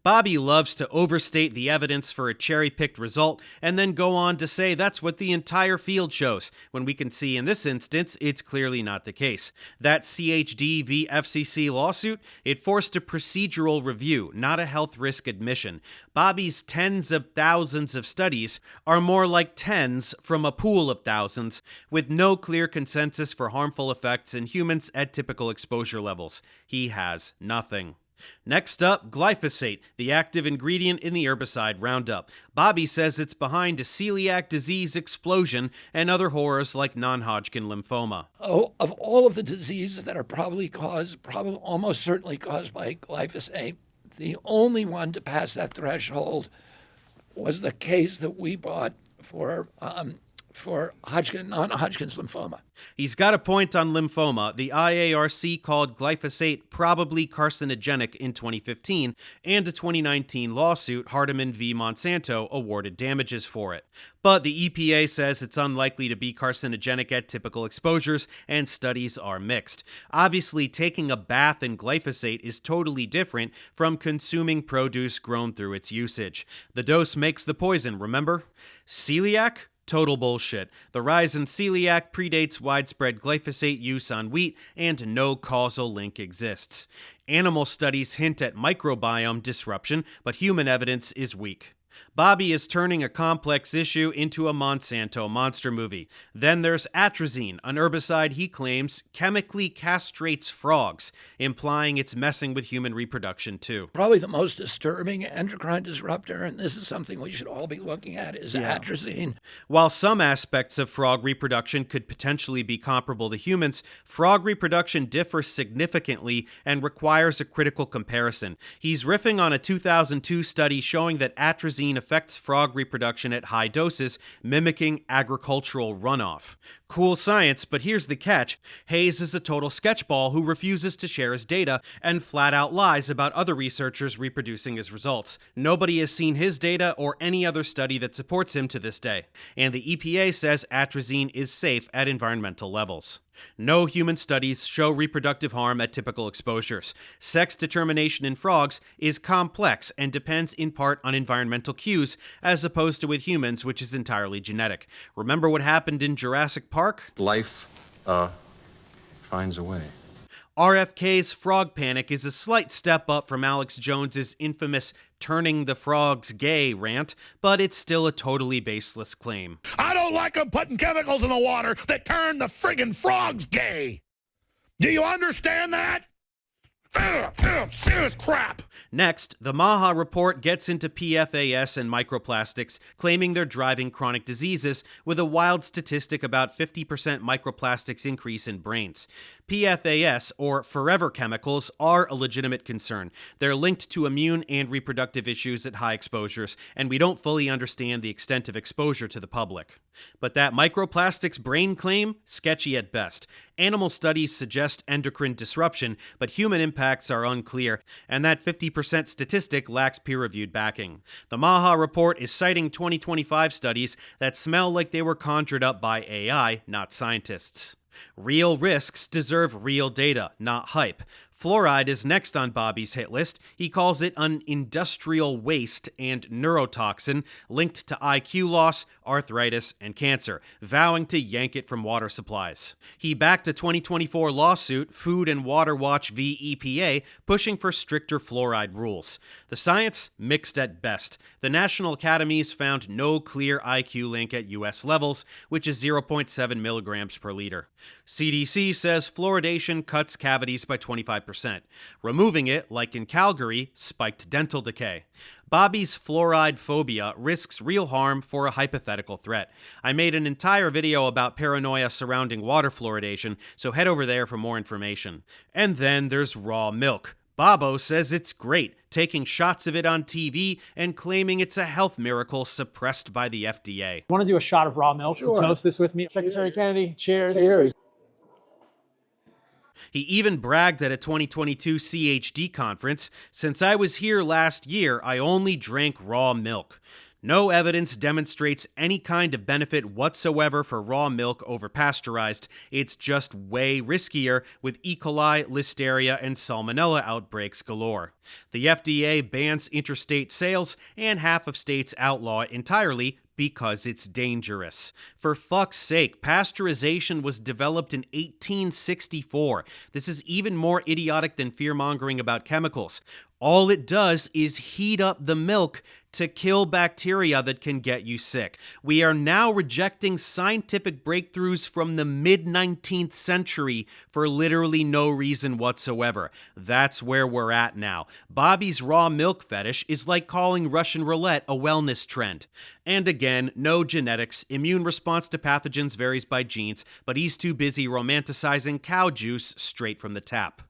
Bobby loves to overstate the evidence for a cherry-picked result and then go on to say that's what the entire field shows, when we can see in this instance it's clearly not the case. That CHD v. FCC lawsuit, it forced a procedural review, not a health risk admission. Bobby's tens of thousands of studies are more like tens from a pool of thousands, with no clear consensus for harmful effects in humans at typical exposure levels. He has nothing. Next up, glyphosate, the active ingredient in the herbicide Roundup. Bobby says it's behind a celiac disease explosion and other horrors like non-Hodgkin lymphoma. Oh, of all of the diseases that are probably almost certainly caused by glyphosate, the only one to pass that threshold was the case that we brought for non-Hodgkin's lymphoma. He's got a point on lymphoma. The IARC called glyphosate probably carcinogenic in 2015, and a 2019 lawsuit, Hardeman v. Monsanto, awarded damages for it. But the EPA says it's unlikely to be carcinogenic at typical exposures, and studies are mixed. Obviously, taking a bath in glyphosate is totally different from consuming produce grown through its usage. The dose makes the poison, remember? Celiac? Total bullshit. The rise in celiac predates widespread glyphosate use on wheat, and no causal link exists. Animal studies hint at microbiome disruption, but human evidence is weak. Bobby is turning a complex issue into a Monsanto monster movie. Then there's atrazine, an herbicide he claims chemically castrates frogs, implying it's messing with human reproduction too. Probably the most disturbing endocrine disruptor, and this is something we should all be looking at, is atrazine. While some aspects of frog reproduction could potentially be comparable to humans, frog reproduction differs significantly and requires a critical comparison. He's riffing on a 2002 study showing that atrazine affects frog reproduction at high doses, mimicking agricultural runoff. Cool science, but here's the catch. Hayes is a total sketchball who refuses to share his data and flat out lies about other researchers reproducing his results. Nobody has seen his data or any other study that supports him to this day. And the EPA says atrazine is safe at environmental levels. No human studies show reproductive harm at typical exposures. Sex determination in frogs is complex and depends in part on environmental cues, as opposed to with humans, which is entirely genetic. Remember what happened in Jurassic Park? Life, finds a way. RFK's frog panic is a slight step up from Alex Jones's infamous turning the frogs gay rant, but it's still a totally baseless claim. I don't like them putting chemicals in the water that turn the friggin' frogs gay. Do you understand that? Serious crap. Next, the MAHA report gets into PFAS and microplastics, claiming they're driving chronic diseases, with a wild statistic about 50% microplastics increase in brains. PFAS, or forever chemicals, are a legitimate concern. They're linked to immune and reproductive issues at high exposures, and we don't fully understand the extent of exposure to the public. But that microplastics brain claim? Sketchy at best. Animal studies suggest endocrine disruption, but human impacts are unclear, and that 50% statistic lacks peer-reviewed backing. The MAHA report is citing 2025 studies that smell like they were conjured up by AI, not scientists. Real risks deserve real data, not hype. Fluoride is next on Bobby's hit list. He calls it an industrial waste and neurotoxin linked to IQ loss, arthritis, and cancer, vowing to yank it from water supplies. He backed a 2024 lawsuit, Food and Water Watch v. EPA, pushing for stricter fluoride rules. The science? Mixed at best. The National Academies found no clear IQ link at U.S. levels, which is 0.7 milligrams per liter. CDC says fluoridation cuts cavities by 25%. Removing it, like in Calgary, spiked dental decay. Bobby's fluoride phobia risks real harm for a hypothetical threat. I made an entire video about paranoia surrounding water fluoridation, so head over there for more information. And then there's raw milk. Bobo says it's great, taking shots of it on TV and claiming it's a health miracle suppressed by the FDA. Want to do a shot of raw milk to toast this with me? Secretary Kennedy, cheers. Cheers. He even bragged at a 2022 CHD conference, "Since I was here last year, I only drank raw milk." No evidence demonstrates any kind of benefit whatsoever for raw milk over pasteurized. It's just way riskier, with E. coli, listeria, and salmonella outbreaks galore. The FDA bans interstate sales, and half of states outlaw it entirely because it's dangerous. For fuck's sake, pasteurization was developed in 1864. This is even more idiotic than fear-mongering about chemicals. All it does is heat up the milk to kill bacteria that can get you sick. We are now rejecting scientific breakthroughs from the mid-19th century for literally no reason whatsoever. That's where we're at now. Bobby's raw milk fetish is like calling Russian roulette a wellness trend. And again, no genetics. Immune response to pathogens varies by genes, but he's too busy romanticizing cow juice straight from the tap.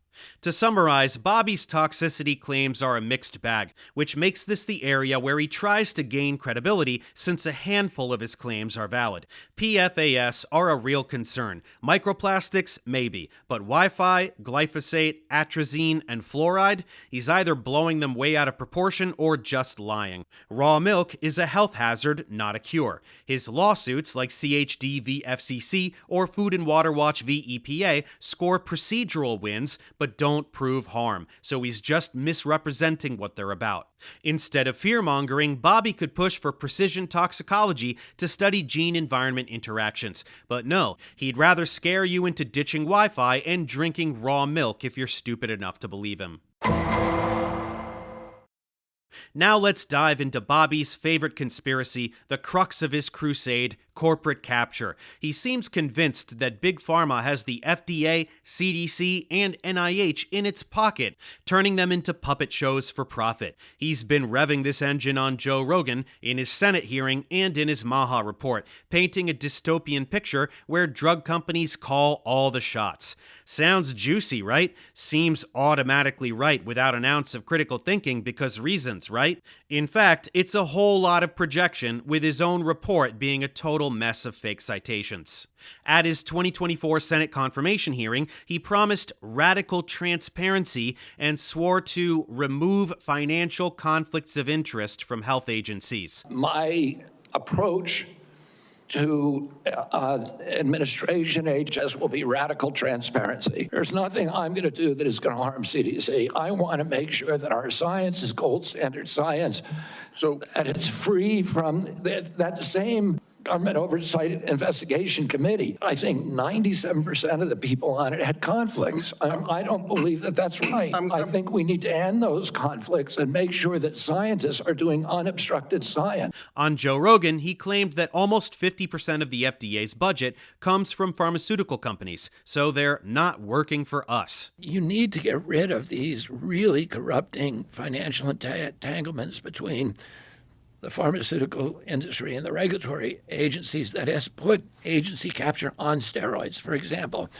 To summarize, Bobby's toxicity claims are a mixed bag, which makes this the area where he tries to gain credibility since a handful of his claims are valid. PFAS are a real concern. Microplastics, maybe, but Wi-Fi, glyphosate, atrazine, and fluoride, he's either blowing them way out of proportion or just lying. Raw milk is a health hazard, not a cure. His lawsuits, like CHD v. FCC or Food and Water Watch v. EPA, score procedural wins, but don't prove harm, so he's just misrepresenting what they're about. Instead of fear-mongering, Bobby could push for precision toxicology to study gene-environment interactions. But no, he'd rather scare you into ditching Wi-Fi and drinking raw milk if you're stupid enough to believe him. Now let's dive into Bobby's favorite conspiracy, the crux of his crusade, corporate capture. He seems convinced that Big Pharma has the FDA, CDC, and NIH in its pocket, turning them into puppet shows for profit. He's been revving this engine on Joe Rogan, in his Senate hearing, and in his MAHA report, painting a dystopian picture where drug companies call all the shots. Sounds juicy, right? Seems automatically right without an ounce of critical thinking because reasons. projections, right? In fact, it's a whole lot of projection, with his own report being a total mess of fake citations. At his 2024 Senate confirmation hearing, he promised radical transparency and swore to remove financial conflicts of interest from health agencies. My approach to administration HHS will be radical transparency. There's nothing I'm going to do that is going to harm CDC. I want to make sure that our science is gold standard science, so that it's free from that same government oversight investigation committee. I think 97% of the people on it had conflicts. I don't believe that that's right. I think we need to end those conflicts and make sure that scientists are doing unobstructed science. On Joe Rogan, he claimed that almost 50% of the FDA's budget comes from pharmaceutical companies, so they're not working for us. You need to get rid of these really corrupting financial entanglements between the pharmaceutical industry and the regulatory agencies that has put agency capture on steroids. For example,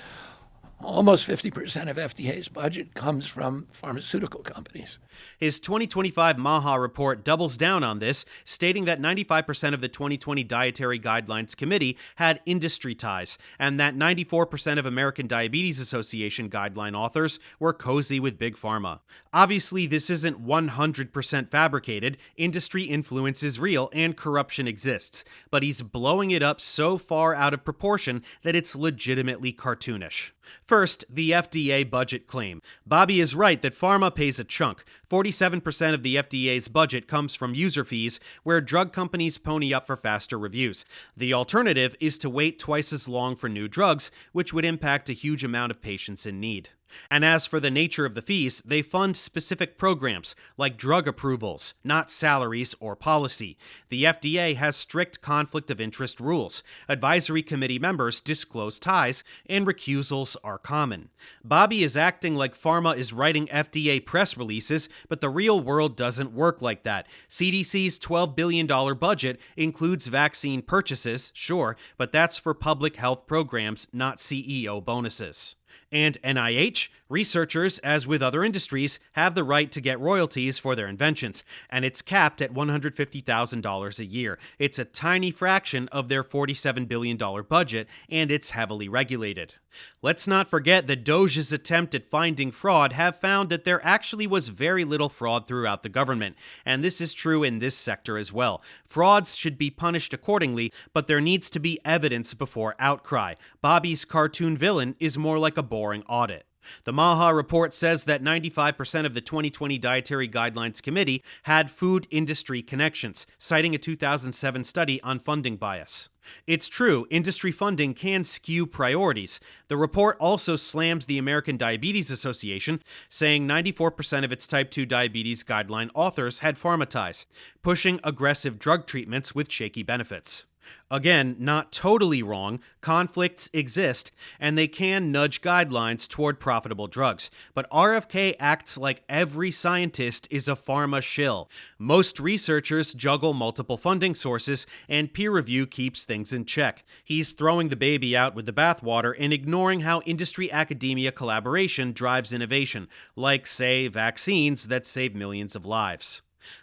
almost 50% of FDA's budget comes from pharmaceutical companies. His 2025 MAHA report doubles down on this, stating that 95% of the 2020 Dietary Guidelines Committee had industry ties, and that 94% of American Diabetes Association guideline authors were cozy with Big Pharma. Obviously, this isn't 100% fabricated. Industry influence is real and corruption exists, but he's blowing it up so far out of proportion that it's legitimately cartoonish. First, the FDA budget claim. Bobby is right that pharma pays a chunk. 47% of the FDA's budget comes from user fees, where drug companies pony up for faster reviews. The alternative is to wait twice as long for new drugs, which would impact a huge amount of patients in need. And as for the nature of the fees, they fund specific programs, like drug approvals, not salaries or policy. The FDA has strict conflict of interest rules. Advisory committee members disclose ties, and recusals are common. Bobby is acting like pharma is writing FDA press releases, but the real world doesn't work like that. CDC's $12 billion budget includes vaccine purchases, sure, but that's for public health programs, not CEO bonuses. And NIH, researchers, as with other industries, have the right to get royalties for their inventions, and it's capped at $150,000 a year. It's a tiny fraction of their $47 billion budget, and it's heavily regulated. Let's not forget that DOJ's attempt at finding fraud have found that there actually was very little fraud throughout the government, and this is true in this sector as well. Frauds should be punished accordingly, but there needs to be evidence before outcry. Bobby's cartoon villain is more like a boring audit. The MAHA report says that 95% of the 2020 Dietary Guidelines Committee had food industry connections, citing a 2007 study on funding bias. It's true, industry funding can skew priorities. The report also slams the American Diabetes Association, saying 94% of its type 2 diabetes guideline authors had pharma ties, pushing aggressive drug treatments with shaky benefits. Again, not totally wrong. Conflicts exist, and they can nudge guidelines toward profitable drugs. But RFK acts like every scientist is a pharma shill. Most researchers juggle multiple funding sources, and peer review keeps things in check. He's throwing the baby out with the bathwater and ignoring how industry-academia collaboration drives innovation, like, say, vaccines that save millions of lives.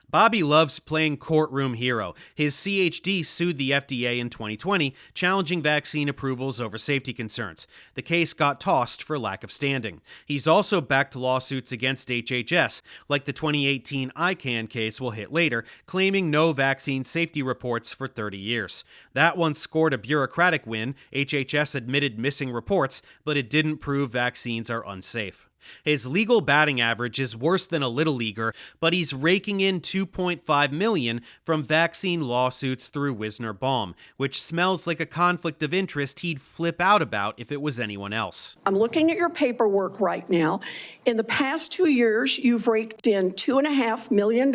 Bobby loves playing courtroom hero. His CHD sued the FDA in 2020, challenging vaccine approvals over safety concerns. The case got tossed for lack of standing. He's also backed lawsuits against HHS, like the 2018 ICANN case we'll hit later, claiming no vaccine safety reports for 30 years. That one scored a bureaucratic win. HHS admitted missing reports, but it didn't prove vaccines are unsafe. His legal batting average is worse than a little leaguer, but he's raking in $2.5 million from vaccine lawsuits through Wisner Baum, which smells like a conflict of interest he'd flip out about if it was anyone else. I'm looking at your paperwork right now. In the past 2 years, you've raked in $2.5 million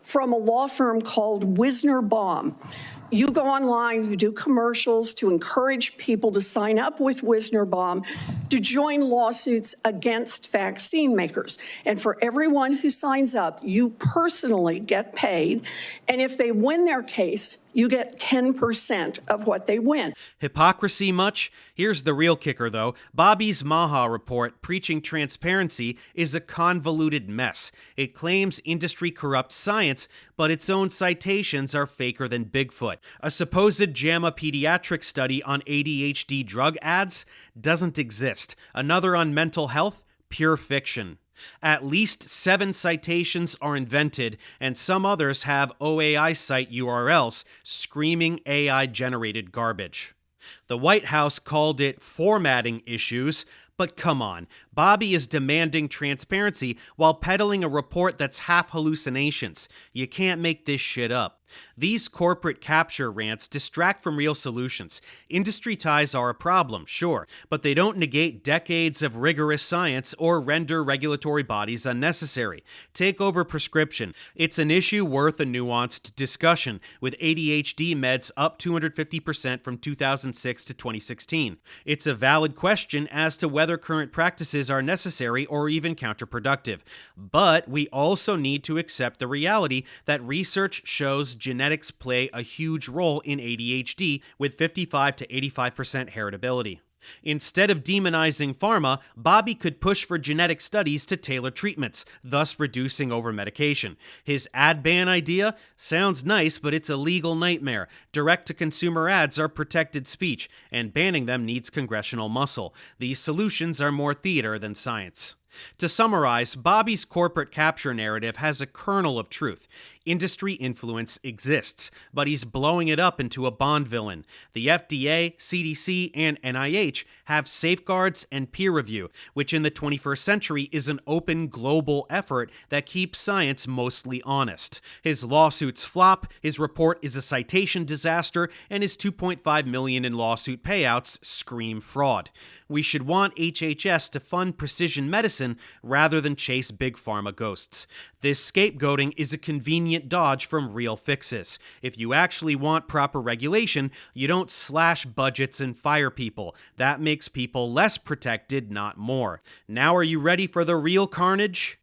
from a law firm called Wisner Baum. You go online, you do commercials to encourage people to sign up with Wisner Baum to join lawsuits against vaccine makers. And for everyone who signs up, you personally get paid. And if they win their case, you get 10% of what they win. Hypocrisy much? Here's the real kicker, though. Bobby's MAHA report, preaching transparency, is a convoluted mess. It claims industry corrupts science, but its own citations are faker than Bigfoot. A supposed JAMA pediatric study on ADHD drug ads doesn't exist. Another on mental health? Pure fiction. At least 7 citations are invented, and some others have OAI site URLs screaming AI-generated garbage. The White House called it formatting issues, but come on, Bobby is demanding transparency while peddling a report that's half hallucinations. You can't make this shit up. These corporate capture rants distract from real solutions. Industry ties are a problem, sure, but they don't negate decades of rigorous science or render regulatory bodies unnecessary. Take over prescription. It's an issue worth a nuanced discussion, with ADHD meds up 250% from 2006 to 2016. It's a valid question as to whether current practices are necessary or even counterproductive. But we also need to accept the reality that research shows genetics play a huge role in ADHD, with 55 to 85% heritability. Instead of demonizing pharma, Bobby could push for genetic studies to tailor treatments, thus reducing over-medication. His ad ban idea sounds nice, but it's a legal nightmare. Direct-to-consumer ads are protected speech, and banning them needs congressional muscle. These solutions are more theater than science. To summarize, Bobby's corporate capture narrative has a kernel of truth. Industry influence exists, but he's blowing it up into a Bond villain. The FDA, CDC, and NIH have safeguards and peer review, which in the 21st century is an open global effort that keeps science mostly honest. His lawsuits flop, his report is a citation disaster, and his $2.5 million in lawsuit payouts scream fraud. We should want HHS to fund precision medicine rather than chase big pharma ghosts. This scapegoating is a convenient dodge from real fixes. If you actually want proper regulation, you don't slash budgets and fire people. That makes people less protected, not more. Now are you ready for the real carnage?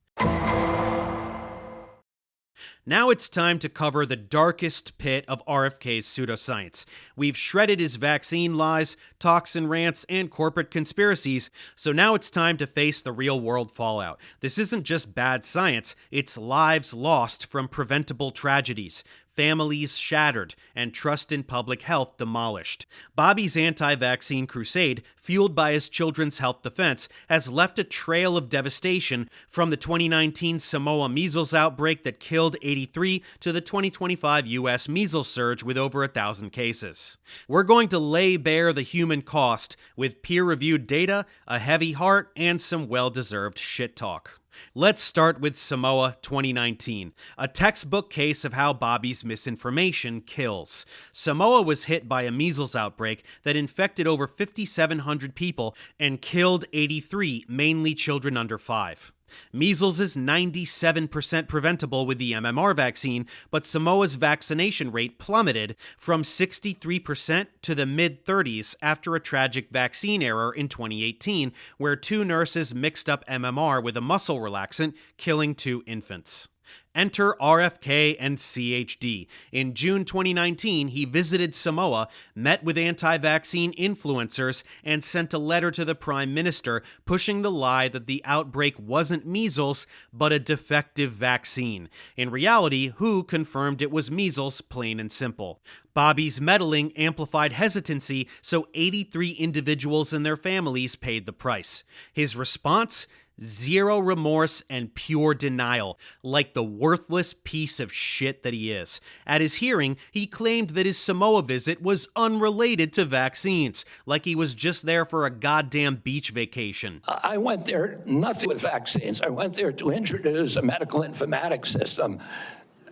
Now it's time to cover the darkest pit of RFK's pseudoscience. We've shredded his vaccine lies, toxin rants, and corporate conspiracies, so now it's time to face the real-world fallout. This isn't just bad science, it's lives lost from preventable tragedies, families shattered, and trust in public health demolished. Bobby's anti-vaccine crusade, fueled by his children's health defense, has left a trail of devastation from the 2019 Samoa measles outbreak that killed 83 to the 2025 U.S. measles surge with over 1,000 cases. We're going to lay bare the human cost with peer-reviewed data, a heavy heart, and some well-deserved shit talk. Let's start with Samoa 2019, a textbook case of how Bobby's misinformation kills. Samoa was hit by a measles outbreak that infected over 5,700 people and killed 83, mainly children under 5. Measles is 97% preventable with the MMR vaccine, but Samoa's vaccination rate plummeted from 63% to the mid-30s after a tragic vaccine error in 2018, where 2 nurses mixed up MMR with a muscle relaxant, killing 2 infants. Enter RFK and CHD. In June 2019, he visited Samoa, met with anti-vaccine influencers, and sent a letter to the Prime Minister pushing the lie that the outbreak wasn't measles, but a defective vaccine. In reality, WHO confirmed it was measles, plain and simple. Bobby's meddling amplified hesitancy, so 83 individuals and their families paid the price. His response? Zero remorse and pure denial, like the worthless piece of shit that he is. At his hearing, he claimed that his Samoa visit was unrelated to vaccines, like he was just there for a goddamn beach vacation. I went there, nothing with vaccines. I went there to introduce a medical informatics system.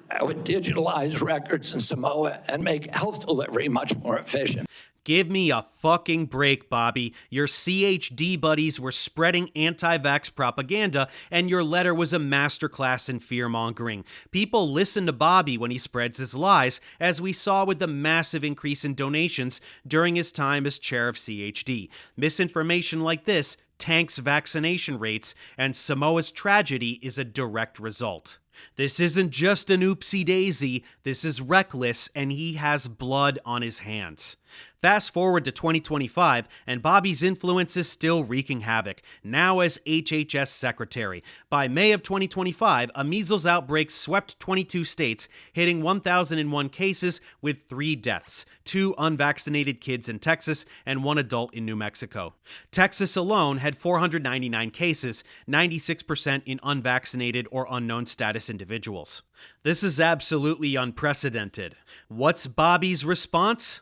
I would digitalize records in Samoa and make health delivery much more efficient. Give me a fucking break, Bobby. Your CHD buddies were spreading anti-vax propaganda, and your letter was a masterclass in fear-mongering. People listen to Bobby when he spreads his lies, as we saw with the massive increase in donations during his time as chair of CHD. Misinformation like this tanks vaccination rates, and Samoa's tragedy is a direct result. This isn't just an oopsie-daisy, this is reckless, and he has blood on his hands. Fast forward to 2025, and Bobby's influence is still wreaking havoc, now as HHS Secretary. By May of 2025, a measles outbreak swept 22 states, hitting 1,001 cases with 3 deaths, 2 unvaccinated kids in Texas and 1 adult in New Mexico. Texas alone had 499 cases, 96% in unvaccinated or unknown status individuals. This is absolutely unprecedented. What's Bobby's response?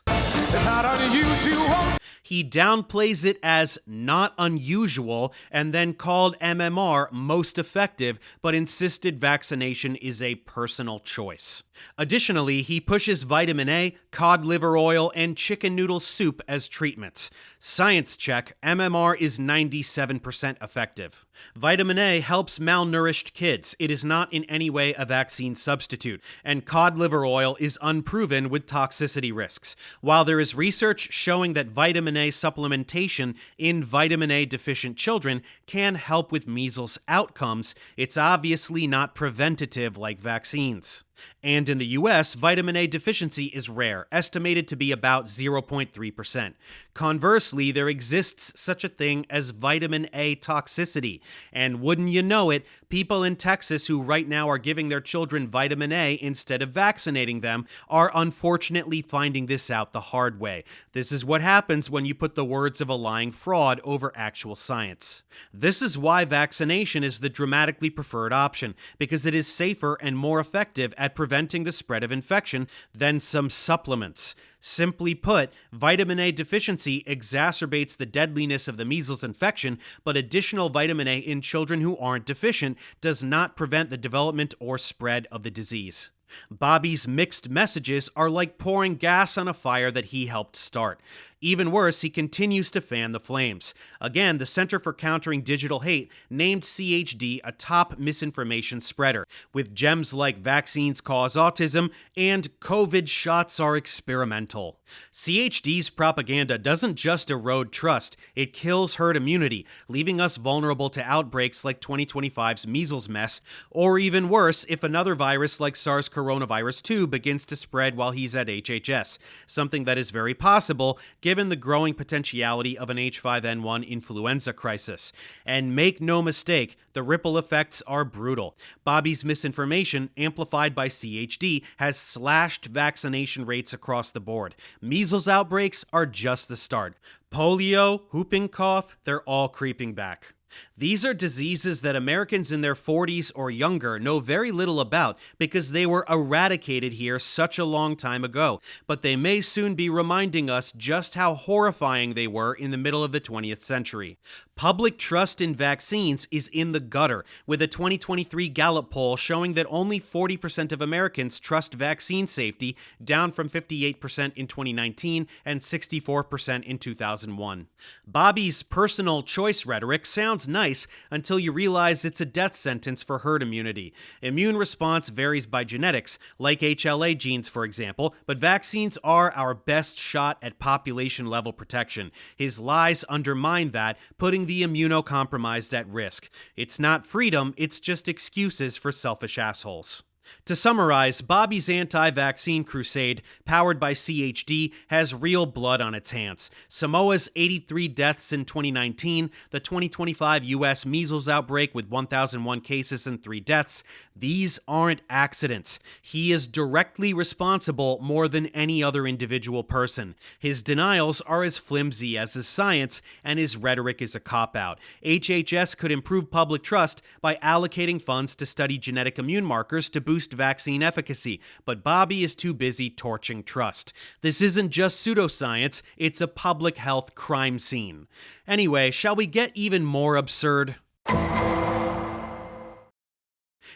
He downplays it as not unusual and then called MMR most effective, but insisted vaccination is a personal choice. Additionally, he pushes vitamin A, cod liver oil, and chicken noodle soup as treatments. Science check, MMR is 97% effective. Vitamin A helps malnourished kids. It is not in any way a vaccine substitute, and cod liver oil is unproven with toxicity risks. While there is research showing that vitamin A supplementation in vitamin A deficient children can help with measles outcomes, it's obviously not preventative like vaccines. And in the US, vitamin A deficiency is rare, estimated to be about 0.3%. Conversely, there exists such a thing as vitamin A toxicity. And wouldn't you know it, people in Texas who right now are giving their children vitamin A instead of vaccinating them are unfortunately finding this out the hard way. This is what happens when you put the words of a lying fraud over actual science. This is why vaccination is the dramatically preferred option, because it is safer and more effective at preventing the spread of infection than some supplements. Simply put, vitamin A deficiency exacerbates the deadliness of the measles infection, but additional vitamin A in children who aren't deficient does not prevent the development or spread of the disease. Bobby's mixed messages are like pouring gas on a fire that he helped start. Even worse, he continues to fan the flames. Again, the Center for Countering Digital Hate named CHD a top misinformation spreader, with gems like vaccines cause autism and COVID shots are experimental. CHD's propaganda doesn't just erode trust, it kills herd immunity, leaving us vulnerable to outbreaks like 2025's measles mess, or even worse, if another virus like SARS coronavirus 2 begins to spread while he's at HHS, something that is very possible given the growing potentiality of an H5N1 influenza crisis. And make no mistake, the ripple effects are brutal. Bobby's misinformation, amplified by CHD, has slashed vaccination rates across the board. Measles outbreaks are just the start. Polio, whooping cough, they're all creeping back. These are diseases that Americans in their 40s or younger know very little about because they were eradicated here such a long time ago, but they may soon be reminding us just how horrifying they were in the middle of the 20th century. Public trust in vaccines is in the gutter, with a 2023 Gallup poll showing that only 40% of Americans trust vaccine safety, down from 58% in 2019 and 64% in 2001. Bobby's personal choice rhetoric sounds nice until you realize it's a death sentence for herd immunity. Immune response varies by genetics, like HLA genes for example, but vaccines are our best shot at population-level protection. His lies undermine that, putting the immunocompromised at risk. It's not freedom, it's just excuses for selfish assholes. To summarize, Bobby's anti-vaccine crusade, powered by CHD, has real blood on its hands. Samoa's 83 deaths in 2019, the 2025 U.S. measles outbreak with 1,001 cases and 3 deaths, these aren't accidents. He is directly responsible more than any other individual person. His denials are as flimsy as his science, and his rhetoric is a cop-out. HHS could improve public trust by allocating funds to study genetic immune markers to boost vaccine efficacy, but Bobby is too busy torching trust. This isn't just pseudoscience, it's a public health crime scene. Anyway, shall we get even more absurd?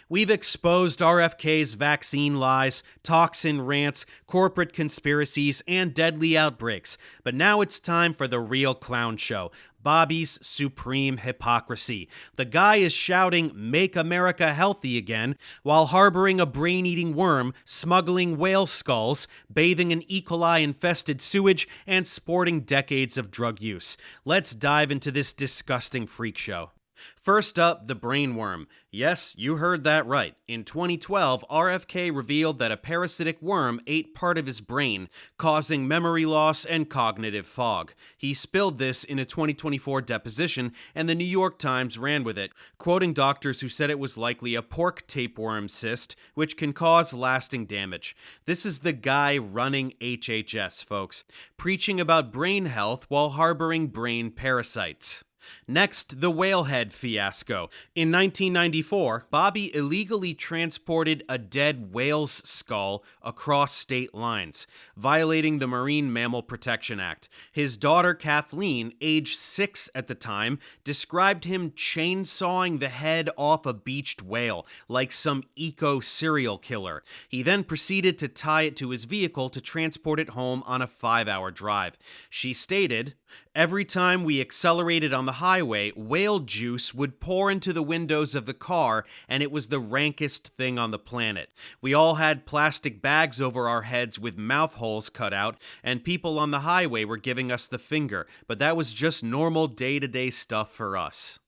We've exposed RFK's vaccine lies, toxin rants, corporate conspiracies, and deadly outbreaks. But now it's time for the real clown show. Bobby's supreme hypocrisy. The guy is shouting, "Make America healthy again," while harboring a brain-eating worm, smuggling whale skulls, bathing in E. coli-infested sewage, and sporting decades of drug use. Let's dive into this disgusting freak show. First up, the brainworm. Yes, you heard that right. In 2012, RFK revealed that a parasitic worm ate part of his brain, causing memory loss and cognitive fog. He spilled this in a 2024 deposition, and the New York Times ran with it, quoting doctors who said it was likely a pork tapeworm cyst, which can cause lasting damage. This is the guy running HHS, folks, preaching about brain health while harboring brain parasites. Next, the whalehead fiasco. In 1994, Bobby illegally transported a dead whale's skull across state lines, violating the Marine Mammal Protection Act. His daughter Kathleen, age 6 at the time, described him chainsawing the head off a beached whale, like some eco-serial killer. He then proceeded to tie it to his vehicle to transport it home on a 5-hour drive. She stated, "Every time we accelerated on the highway, whale juice would pour into the windows of the car, and it was the rankest thing on the planet. We all had plastic bags over our heads with mouth holes cut out, and people on the highway were giving us the finger, but that was just normal day-to-day stuff for us."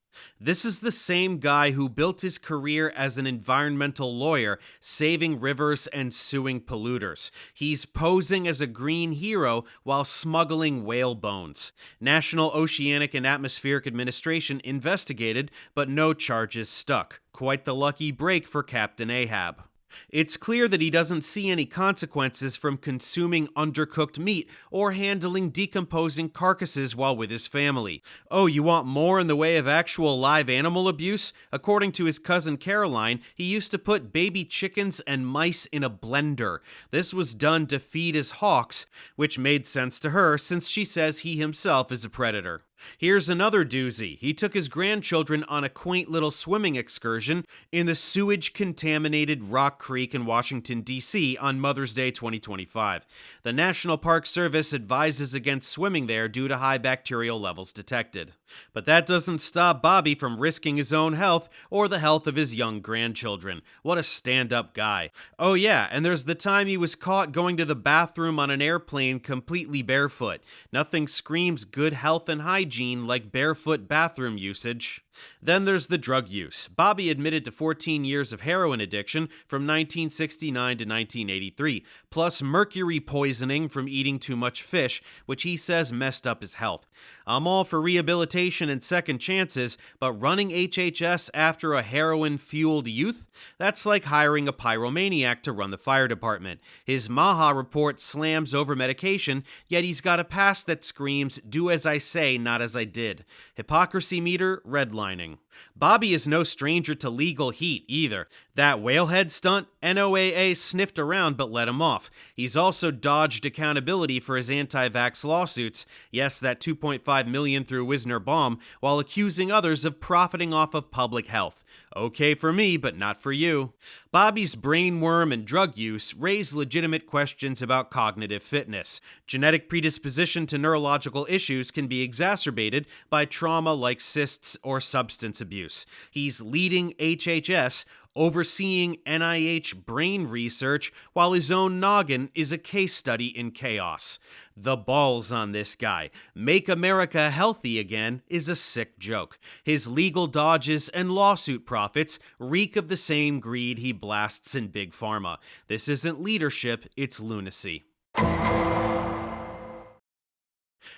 This is the same guy who built his career as an environmental lawyer, saving rivers and suing polluters. He's posing as a green hero while smuggling whale bones. National Oceanic and Atmospheric Administration investigated, but no charges stuck. Quite the lucky break for Captain Ahab. It's clear that he doesn't see any consequences from consuming undercooked meat or handling decomposing carcasses while with his family. Oh, you want more in the way of actual live animal abuse? According to his cousin Caroline, he used to put baby chickens and mice in a blender. This was done to feed his hawks, which made sense to her since she says he himself is a predator. Here's another doozy. He took his grandchildren on a quaint little swimming excursion in the sewage-contaminated Rock Creek in Washington, D.C. on Mother's Day 2025. The National Park Service advises against swimming there due to high bacterial levels detected. But that doesn't stop Bobby from risking his own health or the health of his young grandchildren. What a stand-up guy. Oh yeah, and there's the time he was caught going to the bathroom on an airplane completely barefoot. Nothing screams good health and hygiene like barefoot bathroom usage. Then there's the drug use. Bobby admitted to 14 years of heroin addiction from 1969 to 1983, plus mercury poisoning from eating too much fish, which he says messed up his health. I'm all for rehabilitation and second chances, but running HHS after a heroin-fueled youth? That's like hiring a pyromaniac to run the fire department. His MAHA report slams over medication, yet he's got a past that screams, "Do as I say, not as I did." Hypocrisy meter, redlining. Bobby is no stranger to legal heat either. That whalehead stunt, NOAA sniffed around but let him off. He's also dodged accountability for his anti-vax lawsuits, yes, that $2.5 million through Wisner Baum, while accusing others of profiting off of public health. Okay for me, but not for you. Bobby's brainworm and drug use raise legitimate questions about cognitive fitness. Genetic predisposition to neurological issues can be exacerbated by trauma like cysts or substance abuse. He's leading HHS, overseeing NIH brain research, while his own noggin is a case study in chaos. The balls on this guy. Make America healthy again is a sick joke. His legal dodges and lawsuit profits reek of the same greed he blasts in Big Pharma. This isn't leadership, it's lunacy.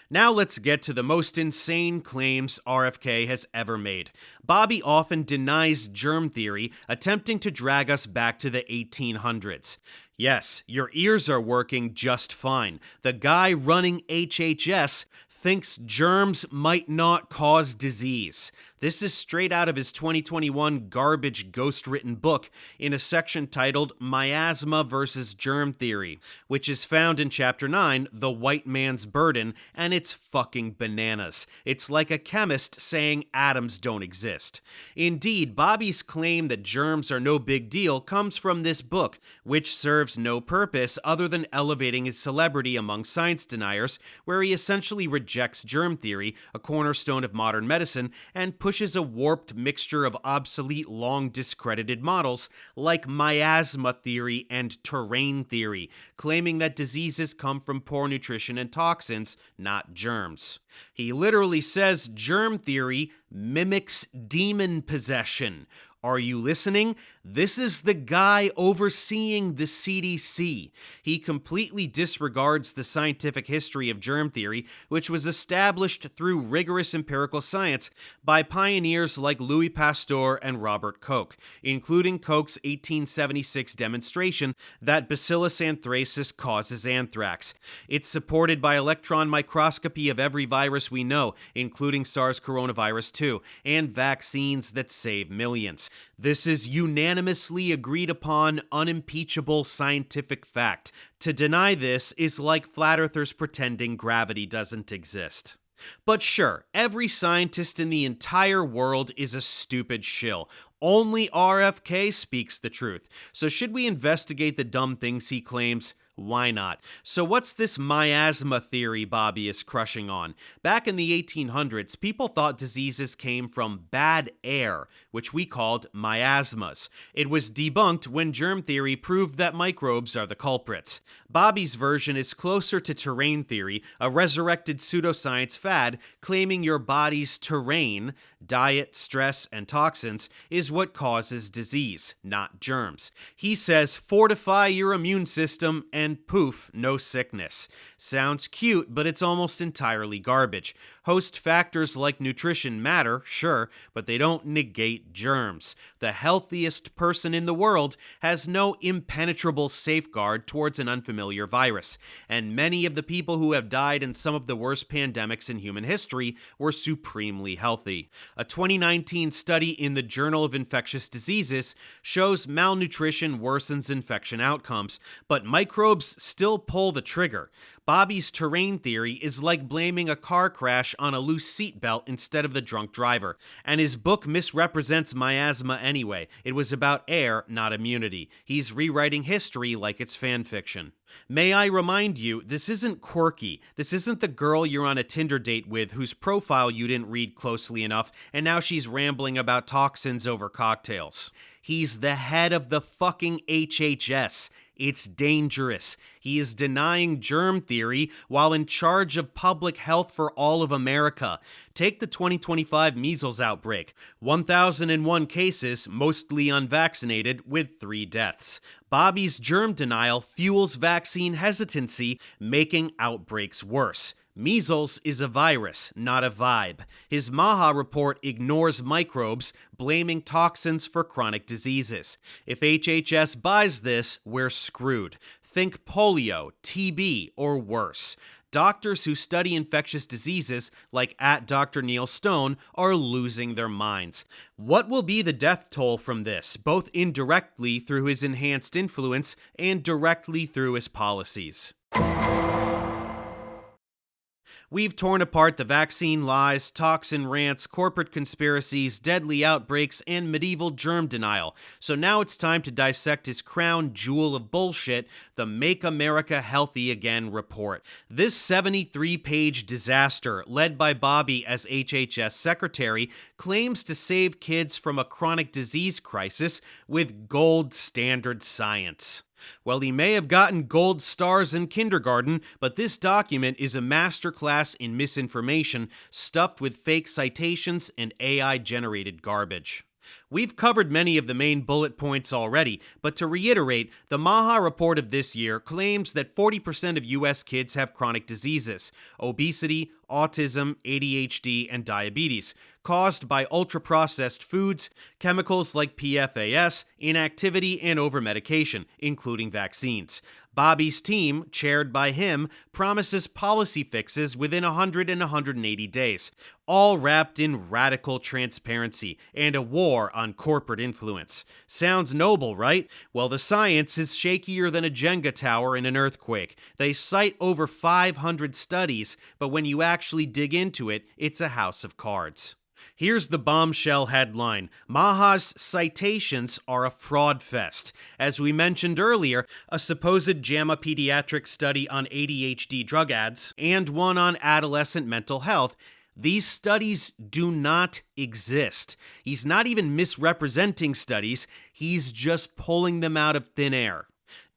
Now let's get to the most insane claims RFK has ever made. Bobby often denies germ theory, attempting to drag us back to the 1800s. Yes, your ears are working just fine. The guy running HHS thinks germs might not cause disease. This is straight out of his 2021 garbage ghost-written book in a section titled Miasma versus Germ Theory, which is found in Chapter 9, The White Man's Burden, and it's fucking bananas. It's like a chemist saying atoms don't exist. Indeed, Bobby's claim that germs are no big deal comes from this book, which serves no purpose other than elevating his celebrity among science deniers, where he essentially rejects germ theory, a cornerstone of modern medicine, and pushes a warped mixture of obsolete, long discredited models like miasma theory and terrain theory, claiming that diseases come from poor nutrition and toxins, not germs. He literally says germ theory mimics demon possession. Are you listening? This is the guy overseeing the CDC. He completely disregards the scientific history of germ theory, which was established through rigorous empirical science by pioneers like Louis Pasteur and Robert Koch, including Koch's 1876 demonstration that Bacillus anthracis causes anthrax. It's supported by electron microscopy of every virus we know, including SARS coronavirus 2, and vaccines that save millions. This is unanimously agreed upon, unimpeachable scientific fact. To deny this is like flat earthers pretending gravity doesn't exist. But sure, every scientist in the entire world is a stupid shill. Only RFK speaks the truth. So should we investigate the dumb things he claims? Why not? So what's this miasma theory Bobby is crushing on? Back in the 1800s, people thought diseases came from bad air, which we called miasmas. It was debunked when germ theory proved that microbes are the culprits. Bobby's version is closer to terrain theory, a resurrected pseudoscience fad claiming your body's terrain, diet, stress, and toxins, is what causes disease, not germs. He says fortify your immune system and poof, no sickness. Sounds cute, but it's almost entirely garbage. Host factors like nutrition matter, sure, but they don't negate germs. The healthiest person in the world has no impenetrable safeguard towards an unfamiliar virus, and many of the people who have died in some of the worst pandemics in human history were supremely healthy. A 2019 study in the Journal of Infectious Diseases shows malnutrition worsens infection outcomes, but microbes still pull the trigger. Bobby's terrain theory is like blaming a car crash on a loose seatbelt instead of the drunk driver, and his book misrepresents miasma anyway. It was about air, not immunity. He's rewriting history like it's fan fiction. May I remind you, this isn't quirky. This isn't the girl you're on a Tinder date with whose profile you didn't read closely enough, and now she's rambling about toxins over cocktails. He's the head of the fucking HHS. It's dangerous. He is denying germ theory while in charge of public health for all of America. Take the 2025 measles outbreak. 1,001 cases, mostly unvaccinated, with 3 deaths. Bobby's germ denial fuels vaccine hesitancy, making outbreaks worse. Measles is a virus, not a vibe. His MAHA report ignores microbes, blaming toxins for chronic diseases. If HHS buys this, we're screwed. Think polio, TB, or worse. Doctors who study infectious diseases, like @Dr. Neil Stone, are losing their minds. What will be the death toll from this, both indirectly through his enhanced influence and directly through his policies? We've torn apart the vaccine lies, toxin rants, corporate conspiracies, deadly outbreaks, and medieval germ denial. So now it's time to dissect his crown jewel of bullshit, the Make America Healthy Again report. This 73-page disaster, led by Bobby as HHS secretary, claims to save kids from a chronic disease crisis with gold standard science. Well, he may have gotten gold stars in kindergarten, but this document is a masterclass in misinformation stuffed with fake citations and AI-generated garbage. We've covered many of the main bullet points already, but to reiterate, the MAHA report of this year claims that 40% of US kids have chronic diseases, obesity, autism, ADHD, and diabetes, caused by ultra-processed foods, chemicals like PFAS, inactivity, and over-medication, including vaccines. Bobby's team, chaired by him, promises policy fixes within 100 and 180 days, all wrapped in radical transparency and a war on corporate influence. Sounds noble, right? Well, the science is shakier than a Jenga tower in an earthquake. They cite over 500 studies, but when you actually dig into it, it's a house of cards. Here's the bombshell headline. MAHA's citations are a fraud fest. As we mentioned earlier, a supposed JAMA pediatric study on ADHD drug ads and one on adolescent mental health. These studies do not exist. He's not even misrepresenting studies, he's just pulling them out of thin air.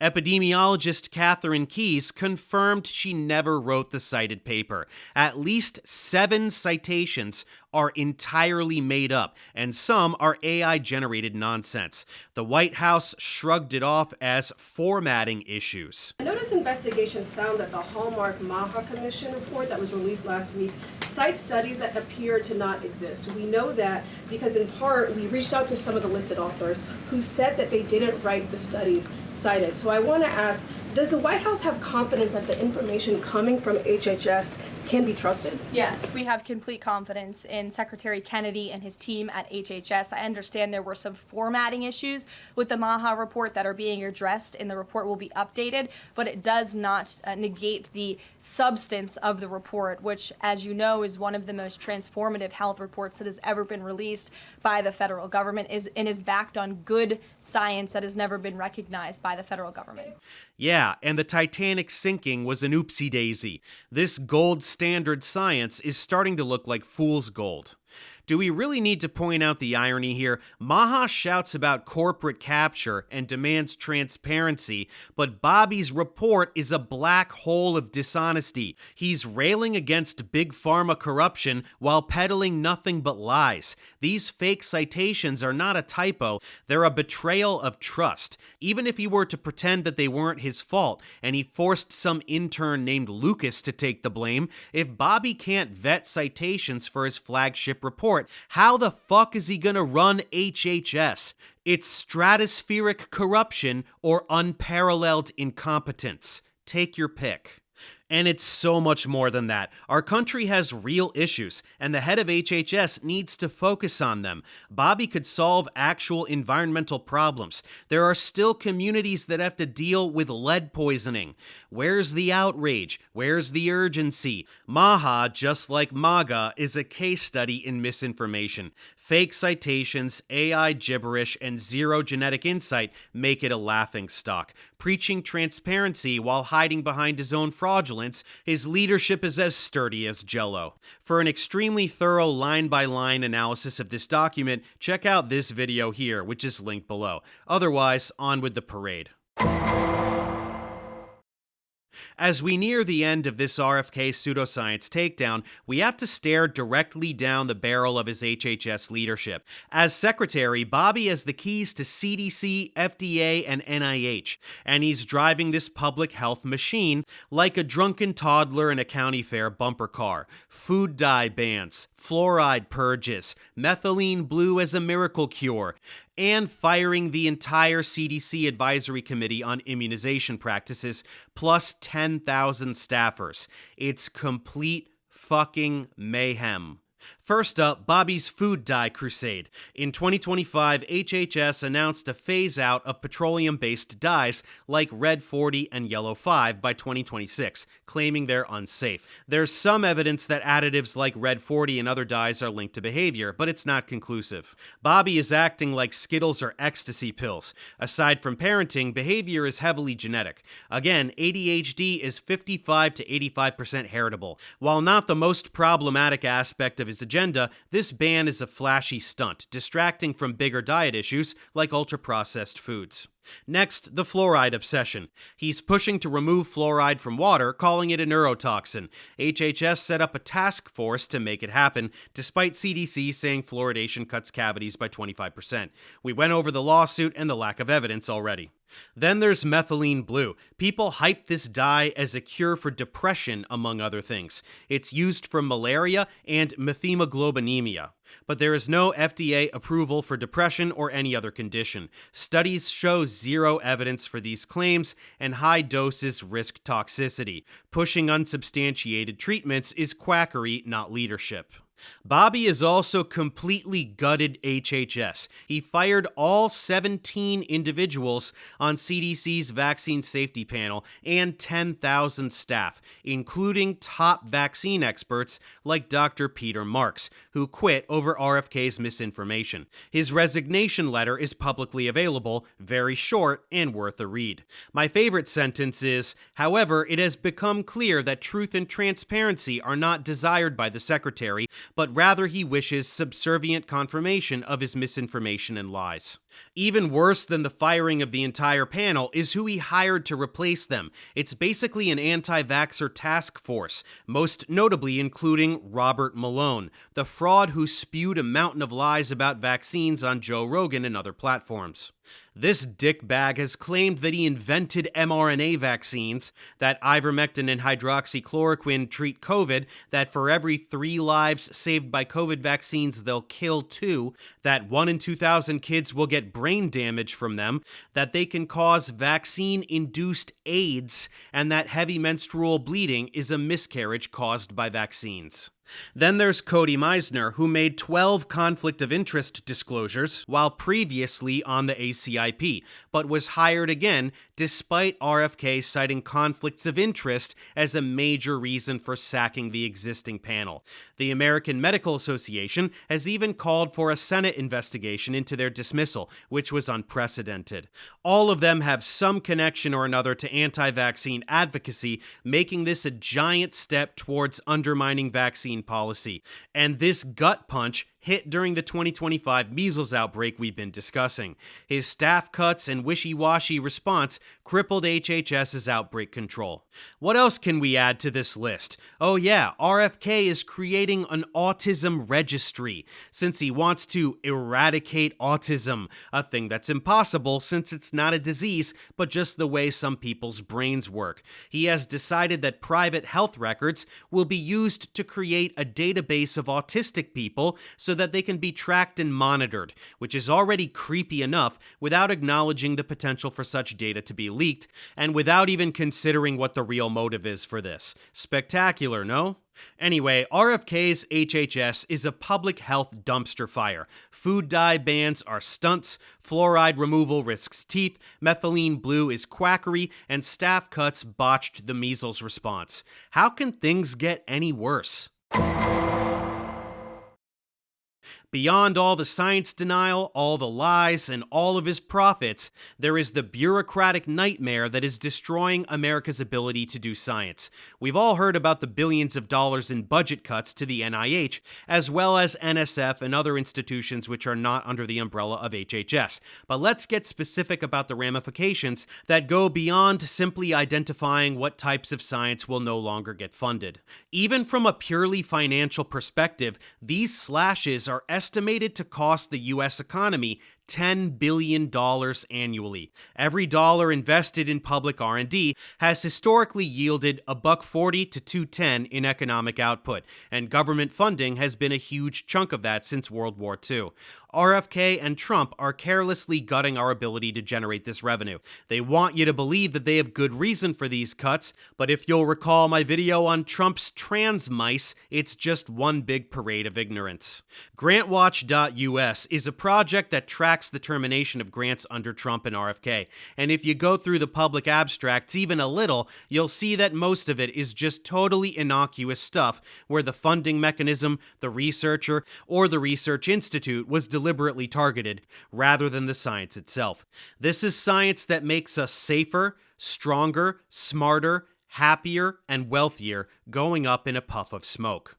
Epidemiologist Catherine Keyes confirmed she never wrote the cited paper. At least 7 citations are entirely made up, and some are AI-generated nonsense. The White House shrugged it off as formatting issues. A notice investigation found that the Hallmark MAHA Commission report that was released last week cites studies that appear to not exist. We know that because in part we reached out to some of the listed authors who said that they didn't write the studies cited. So I want to ask, does the White House have confidence that the information coming from HHS can be trusted? Yes, we have complete confidence in Secretary Kennedy and his team at HHS. I understand there were some formatting issues with the MAHA report that are being addressed, and the report will be updated, but it does not negate the substance of the report, which, as you know, is one of the most transformative health reports that has ever been released by the federal government and is backed on good science that has never been recognized by the federal government. Yeah, and the Titanic sinking was an oopsie daisy. This gold standard science is starting to look like fool's gold. Do we really need to point out the irony here? MAHA shouts about corporate capture and demands transparency, but Bobby's report is a black hole of dishonesty. He's railing against big pharma corruption while peddling nothing but lies. These fake citations are not a typo, they're a betrayal of trust. Even if he were to pretend that they weren't his fault, and he forced some intern named Lucas to take the blame, if Bobby can't vet citations for his flagship report, how the fuck is he gonna run HHS? It's stratospheric corruption or unparalleled incompetence. Take your pick. And it's so much more than that. Our country has real issues, and the head of HHS needs to focus on them. Bobby could solve actual environmental problems. There are still communities that have to deal with lead poisoning. Where's the outrage? Where's the urgency? MAHA, just like MAGA, is a case study in misinformation. Fake citations, AI gibberish, and zero genetic insight make it a laughingstock. Preaching transparency while hiding behind his own fraudulence, his leadership is as sturdy as Jell-O. For an extremely thorough line-by-line analysis of this document, check out this video here, which is linked below. Otherwise, on with the parade. As we near the end of this RFK Pseudoscience takedown, we have to stare directly down the barrel of his HHS leadership. As secretary, Bobby has the keys to CDC, FDA, and NIH, and he's driving this public health machine like a drunken toddler in a county fair bumper car. Food dye bans, fluoride purges, methylene blue as a miracle cure, and firing the entire CDC Advisory Committee on Immunization Practices, plus 10,000 staffers. It's complete fucking mayhem. First up, Bobby's food dye crusade. In 2025, HHS announced a phase-out of petroleum-based dyes like Red 40 and Yellow 5 by 2026, claiming they're unsafe. There's some evidence that additives like Red 40 and other dyes are linked to behavior, but it's not conclusive. Bobby is acting like Skittles or ecstasy pills. Aside from parenting, behavior is heavily genetic. Again, ADHD is 55 to 85% heritable. While not the most problematic aspect of his agenda, agenda, this ban is a flashy stunt, distracting from bigger diet issues like ultra-processed foods. Next, the fluoride obsession. He's pushing to remove fluoride from water, calling it a neurotoxin. HHS set up a task force to make it happen, despite CDC saying fluoridation cuts cavities by 25%. We went over the lawsuit and the lack of evidence already. Then there's methylene blue. People hype this dye as a cure for depression, among other things. It's used for malaria and methemoglobinemia. But there is no FDA approval for depression or any other condition. Studies show zero evidence for these claims, and high doses risk toxicity. Pushing unsubstantiated treatments is quackery, not leadership. Bobby has also completely gutted HHS. He fired all 17 individuals on CDC's vaccine safety panel and 10,000 staff, including top vaccine experts like Dr. Peter Marks, who quit over RFK's misinformation. His resignation letter is publicly available, very short and worth a read. My favorite sentence is, however, it has become clear that truth and transparency are not desired by the secretary, but rather he wishes subservient confirmation of his misinformation and lies. Even worse than the firing of the entire panel is who he hired to replace them. It's basically an anti-vaxxer task force, most notably including Robert Malone, the fraud who spewed a mountain of lies about vaccines on Joe Rogan and other platforms. This dickbag has claimed that he invented mRNA vaccines, that ivermectin and hydroxychloroquine treat COVID, that for every 3 lives saved by COVID vaccines, they'll kill 2, that 1 in 2,000 kids will get brain damage from them, that they can cause vaccine-induced AIDS, and that heavy menstrual bleeding is a miscarriage caused by vaccines. Then there's Cody Meisner, who made 12 conflict of interest disclosures while previously on the ACIP, but was hired again despite RFK citing conflicts of interest as a major reason for sacking the existing panel. The American Medical Association has even called for a Senate investigation into their dismissal, which was unprecedented. All of them have some connection or another to anti-vaccine advocacy, making this a giant step towards undermining vaccine policy. And this gut punch hit during the 2025 measles outbreak we've been discussing. His staff cuts and wishy-washy response crippled HHS's outbreak control. What else can we add to this list? Oh yeah, RFK is creating an autism registry, since he wants to eradicate autism, a thing that's impossible since it's not a disease, but just the way some people's brains work. He has decided that private health records will be used to create a database of autistic people so that they can be tracked and monitored, which is already creepy enough without acknowledging the potential for such data to be leaked, and without even considering what the real motive is for this. Spectacular, no? Anyway, RFK's HHS is a public health dumpster fire. Food dye bans are stunts, fluoride removal risks teeth, methylene blue is quackery, and staff cuts botched the measles response. How can things get any worse? Beyond all the science denial, all the lies, and all of his profits, there is the bureaucratic nightmare that is destroying America's ability to do science. We've all heard about the billions of dollars in budget cuts to the NIH, as well as NSF and other institutions which are not under the umbrella of HHS. But let's get specific about the ramifications that go beyond simply identifying what types of science will no longer get funded. Even from a purely financial perspective, these slashes are estimated to cost the U.S. economy $10 billion annually. Every dollar invested in public R&D has historically yielded $1.40 to $2.10 in economic output, and government funding has been a huge chunk of that since World War II. RFK and Trump are carelessly gutting our ability to generate this revenue. They want you to believe that they have good reason for these cuts, but if you'll recall my video on Trump's trans mice, it's just one big parade of ignorance. GrantWatch.us is a project that tracks the termination of grants under Trump and RFK, and if you go through the public abstracts even a little, you'll see that most of it is just totally innocuous stuff where the funding mechanism, the researcher, or the research institute was deliberately targeted, rather than the science itself. This is science that makes us safer, stronger, smarter, happier, and wealthier, going up in a puff of smoke.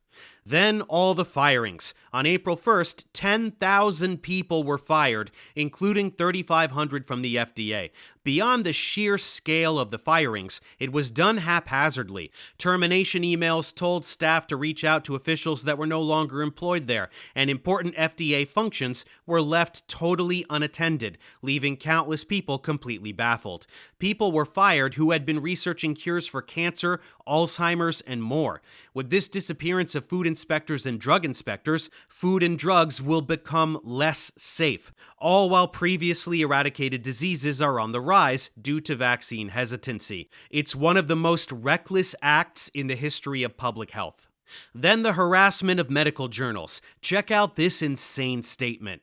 Then all the firings. On April 1st, 10,000 people were fired, including 3,500 from the FDA. Beyond the sheer scale of the firings, it was done haphazardly. Termination emails told staff to reach out to officials that were no longer employed there, and important FDA functions were left totally unattended, leaving countless people completely baffled. People were fired who had been researching cures for cancer, Alzheimer's, and more. With this disappearance of food inspectors and drug inspectors, food and drugs will become less safe, all while previously eradicated diseases are on the rise due to vaccine hesitancy. It's one of the most reckless acts in the history of public health. Then the harassment of medical journals. Check out this insane statement.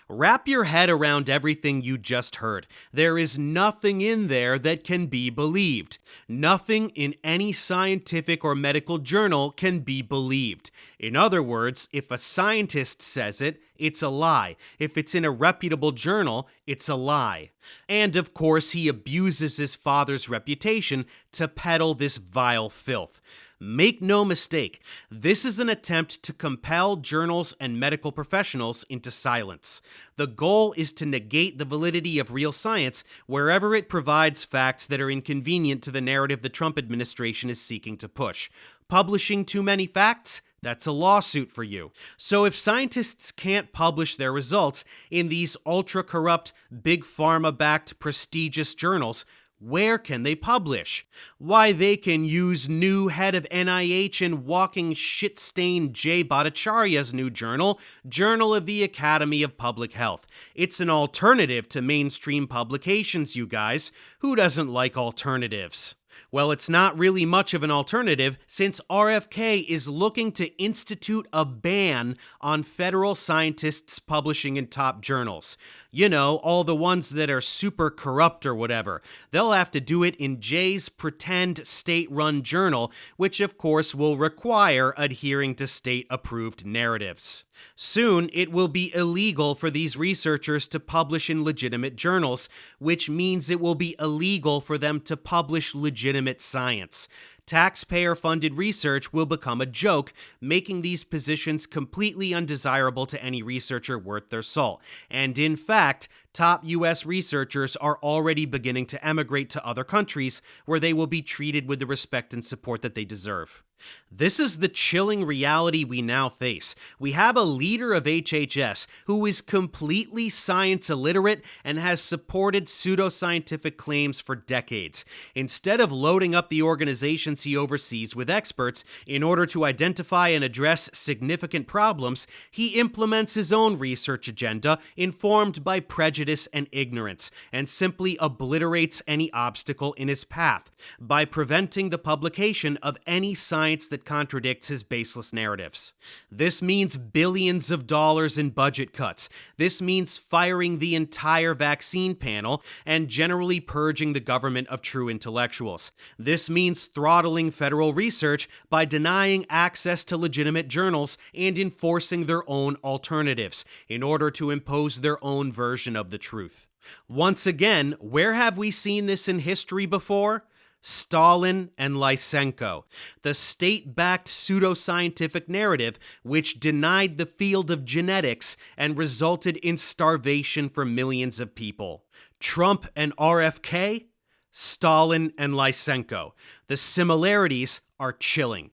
Wrap your head around everything you just heard. There is nothing in there that can be believed. Nothing in any scientific or medical journal can be believed. In other words, if a scientist says it, it's a lie. If it's in a reputable journal, it's a lie. And of course, he abuses his father's reputation to peddle this vile filth. Make no mistake, this is an attempt to compel journals and medical professionals into silence. The goal is to negate the validity of real science wherever it provides facts that are inconvenient to the narrative the Trump administration is seeking to push. Publishing too many facts? That's a lawsuit for you. So if scientists can't publish their results in these ultra-corrupt, big pharma-backed, prestigious journals, where can they publish? Why, they can use new head of NIH and walking shit-stained Jay Bhattacharya's new journal, Journal of the Academy of Public Health. It's an alternative to mainstream publications, you guys. Who doesn't like alternatives? Well, it's not really much of an alternative since RFK is looking to institute a ban on federal scientists publishing in top journals. You know, all the ones that are super corrupt or whatever. They'll have to do it in Jay's pretend state-run journal, which of course will require adhering to state-approved narratives. Soon, it will be illegal for these researchers to publish in legitimate journals, which means it will be illegal for them to publish legitimate science. Taxpayer-funded research will become a joke, making these positions completely undesirable to any researcher worth their salt. And in fact, top U.S. researchers are already beginning to emigrate to other countries where they will be treated with the respect and support that they deserve. This is the chilling reality we now face. We have a leader of HHS who is completely science illiterate and has supported pseudoscientific claims for decades. Instead of loading up the organizations he oversees with experts in order to identify and address significant problems, he implements his own research agenda informed by prejudice and ignorance, and simply obliterates any obstacle in his path by preventing the publication of any science that contradicts his baseless narratives. This means billions of dollars in budget cuts. This means firing the entire vaccine panel and generally purging the government of true intellectuals. This means throttling federal research by denying access to legitimate journals and enforcing their own alternatives in order to impose their own version of the truth. Once again, where have we seen this in history before? Stalin and Lysenko, the state-backed pseudoscientific narrative which denied the field of genetics and resulted in starvation for millions of people. Trump and RFK? Stalin and Lysenko. The similarities are chilling.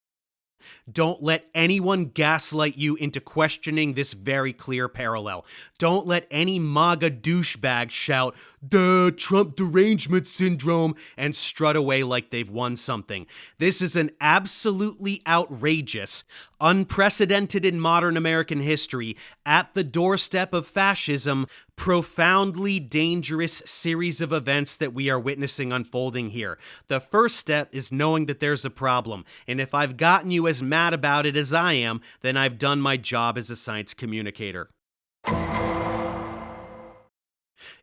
Don't let anyone gaslight you into questioning this very clear parallel. Don't let any MAGA douchebag shout, "The Trump derangement syndrome," and strut away like they've won something. This is an absolutely outrageous, unprecedented in modern American history, at the doorstep of fascism, profoundly dangerous series of events that we are witnessing unfolding here. The first step is knowing that there's a problem, and if I've gotten you as mad about it as I am, then I've done my job as a science communicator.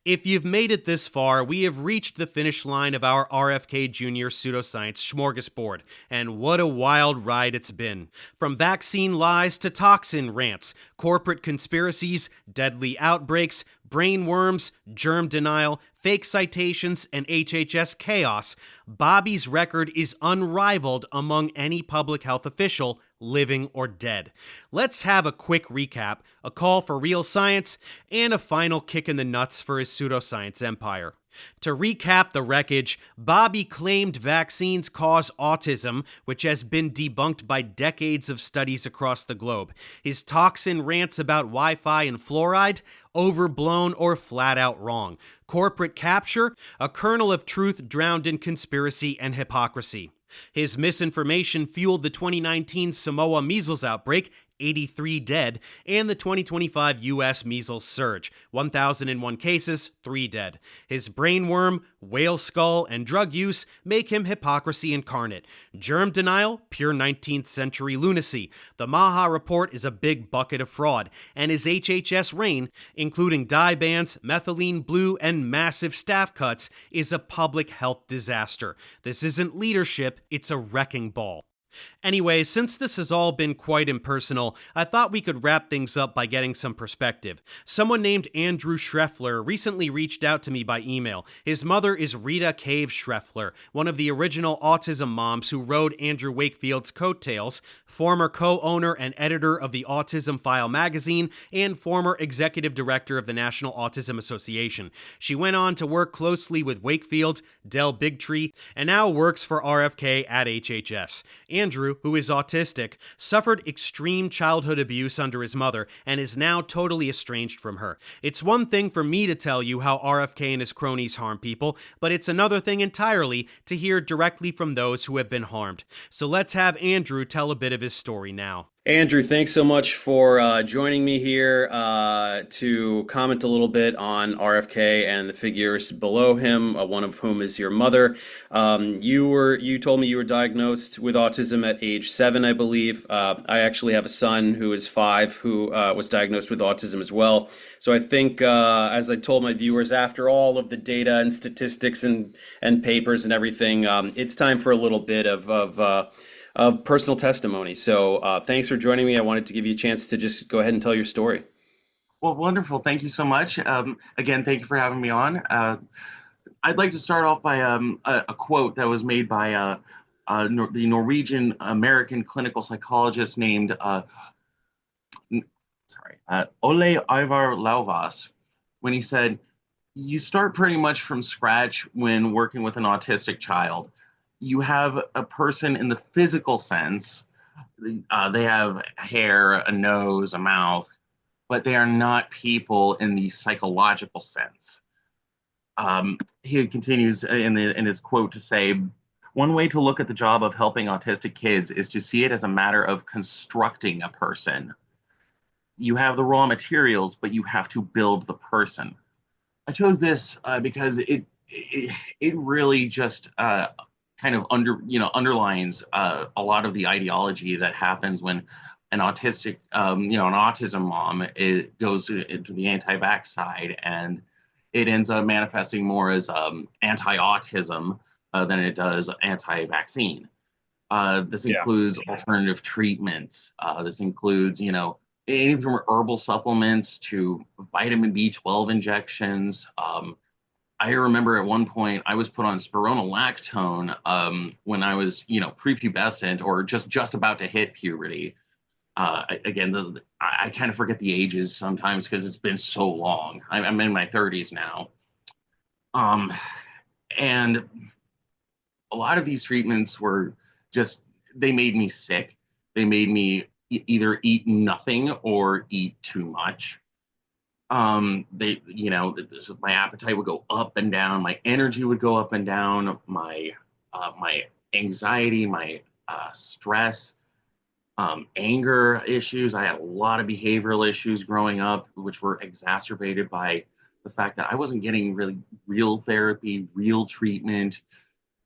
If you've made it this far, we have reached the finish line of our RFK Jr. Pseudoscience smorgasbord, and what a wild ride it's been. From vaccine lies to toxin rants, corporate conspiracies, deadly outbreaks, brain worms, germ denial, fake citations, and HHS chaos, Bobby's record is unrivaled among any public health official, living or dead. Let's have a quick recap, a call for real science, and a final kick in the nuts for his pseudoscience empire. To recap the wreckage, Bobby claimed vaccines cause autism, which has been debunked by decades of studies across the globe. His toxin rants about Wi-Fi and fluoride, overblown or flat out wrong. Corporate capture, a kernel of truth drowned in conspiracy and hypocrisy. His misinformation fueled the 2019 Samoa measles outbreak, 83 dead, and the 2025 U.S. measles surge, 1,001 cases, 3 dead. His brainworm, whale skull, and drug use make him hypocrisy incarnate. Germ denial, pure 19th century lunacy. The MAHA report is a big bucket of fraud, and his HHS reign, including dye bans, methylene blue, and massive staff cuts, is a public health disaster. This isn't leadership, it's a wrecking ball. Anyway, since this has all been quite impersonal, I thought we could wrap things up by getting some perspective. Someone named Andrew Schreffler recently reached out to me by email. His mother is Rita Cave Schreffler, one of the original autism moms who rode Andrew Wakefield's coattails, former co-owner and editor of the Autism File magazine, and former executive director of the National Autism Association. She went on to work closely with Wakefield, Del Bigtree, and now works for RFK at HHS. Andrew, who is autistic, suffered extreme childhood abuse under his mother and is now totally estranged from her. It's one thing for me to tell you how RFK and his cronies harm people, but it's another thing entirely to hear directly from those who have been harmed. So let's have Andrew tell a bit of his story now. Andrew, thanks so much for joining me here to comment a little bit on RFK and the figures below him, one of whom is your mother. You told me you were diagnosed with autism at age 7, I believe. I actually have a son who is 5 who was diagnosed with autism as well. So I think, as I told my viewers, after all of the data and statistics and papers and everything, it's time for a little bit of personal testimony. So thanks for joining me. I wanted to give you a chance to just go ahead and tell your story. Well, wonderful. Thank you so much. Again, thank you for having me on. I'd like to start off by a quote that was made by the Norwegian American clinical psychologist named Ole Ivar Lauvas, when he said, "You start pretty much from scratch when working with an autistic child. You have a person in the physical sense. They have hair, a nose, a mouth, but they are not people in the psychological sense." He continues in his quote to say, "One way to look at the job of helping autistic kids is to see it as a matter of constructing a person. You have the raw materials, but you have to build the person." I chose this because it really just kind of underlines a lot of the ideology that happens when an autistic, an autism mom goes into the anti-vax side, and it ends up manifesting more as anti-autism than it does anti-vaccine. This includes alternative treatments. This includes, anything from herbal supplements to vitamin B12 injections. I remember at one point I was put on spironolactone when I was, prepubescent or just about to hit puberty. I kind of forget the ages sometimes because it's been so long. I'm in my 30s now. And a lot of these treatments were they made me sick. They made me either eat nothing or eat too much. My appetite would go up and down, my energy would go up and down, my anxiety, my stress, anger issues. I had a lot of behavioral issues growing up, which were exacerbated by the fact that I wasn't getting really real therapy, real treatment.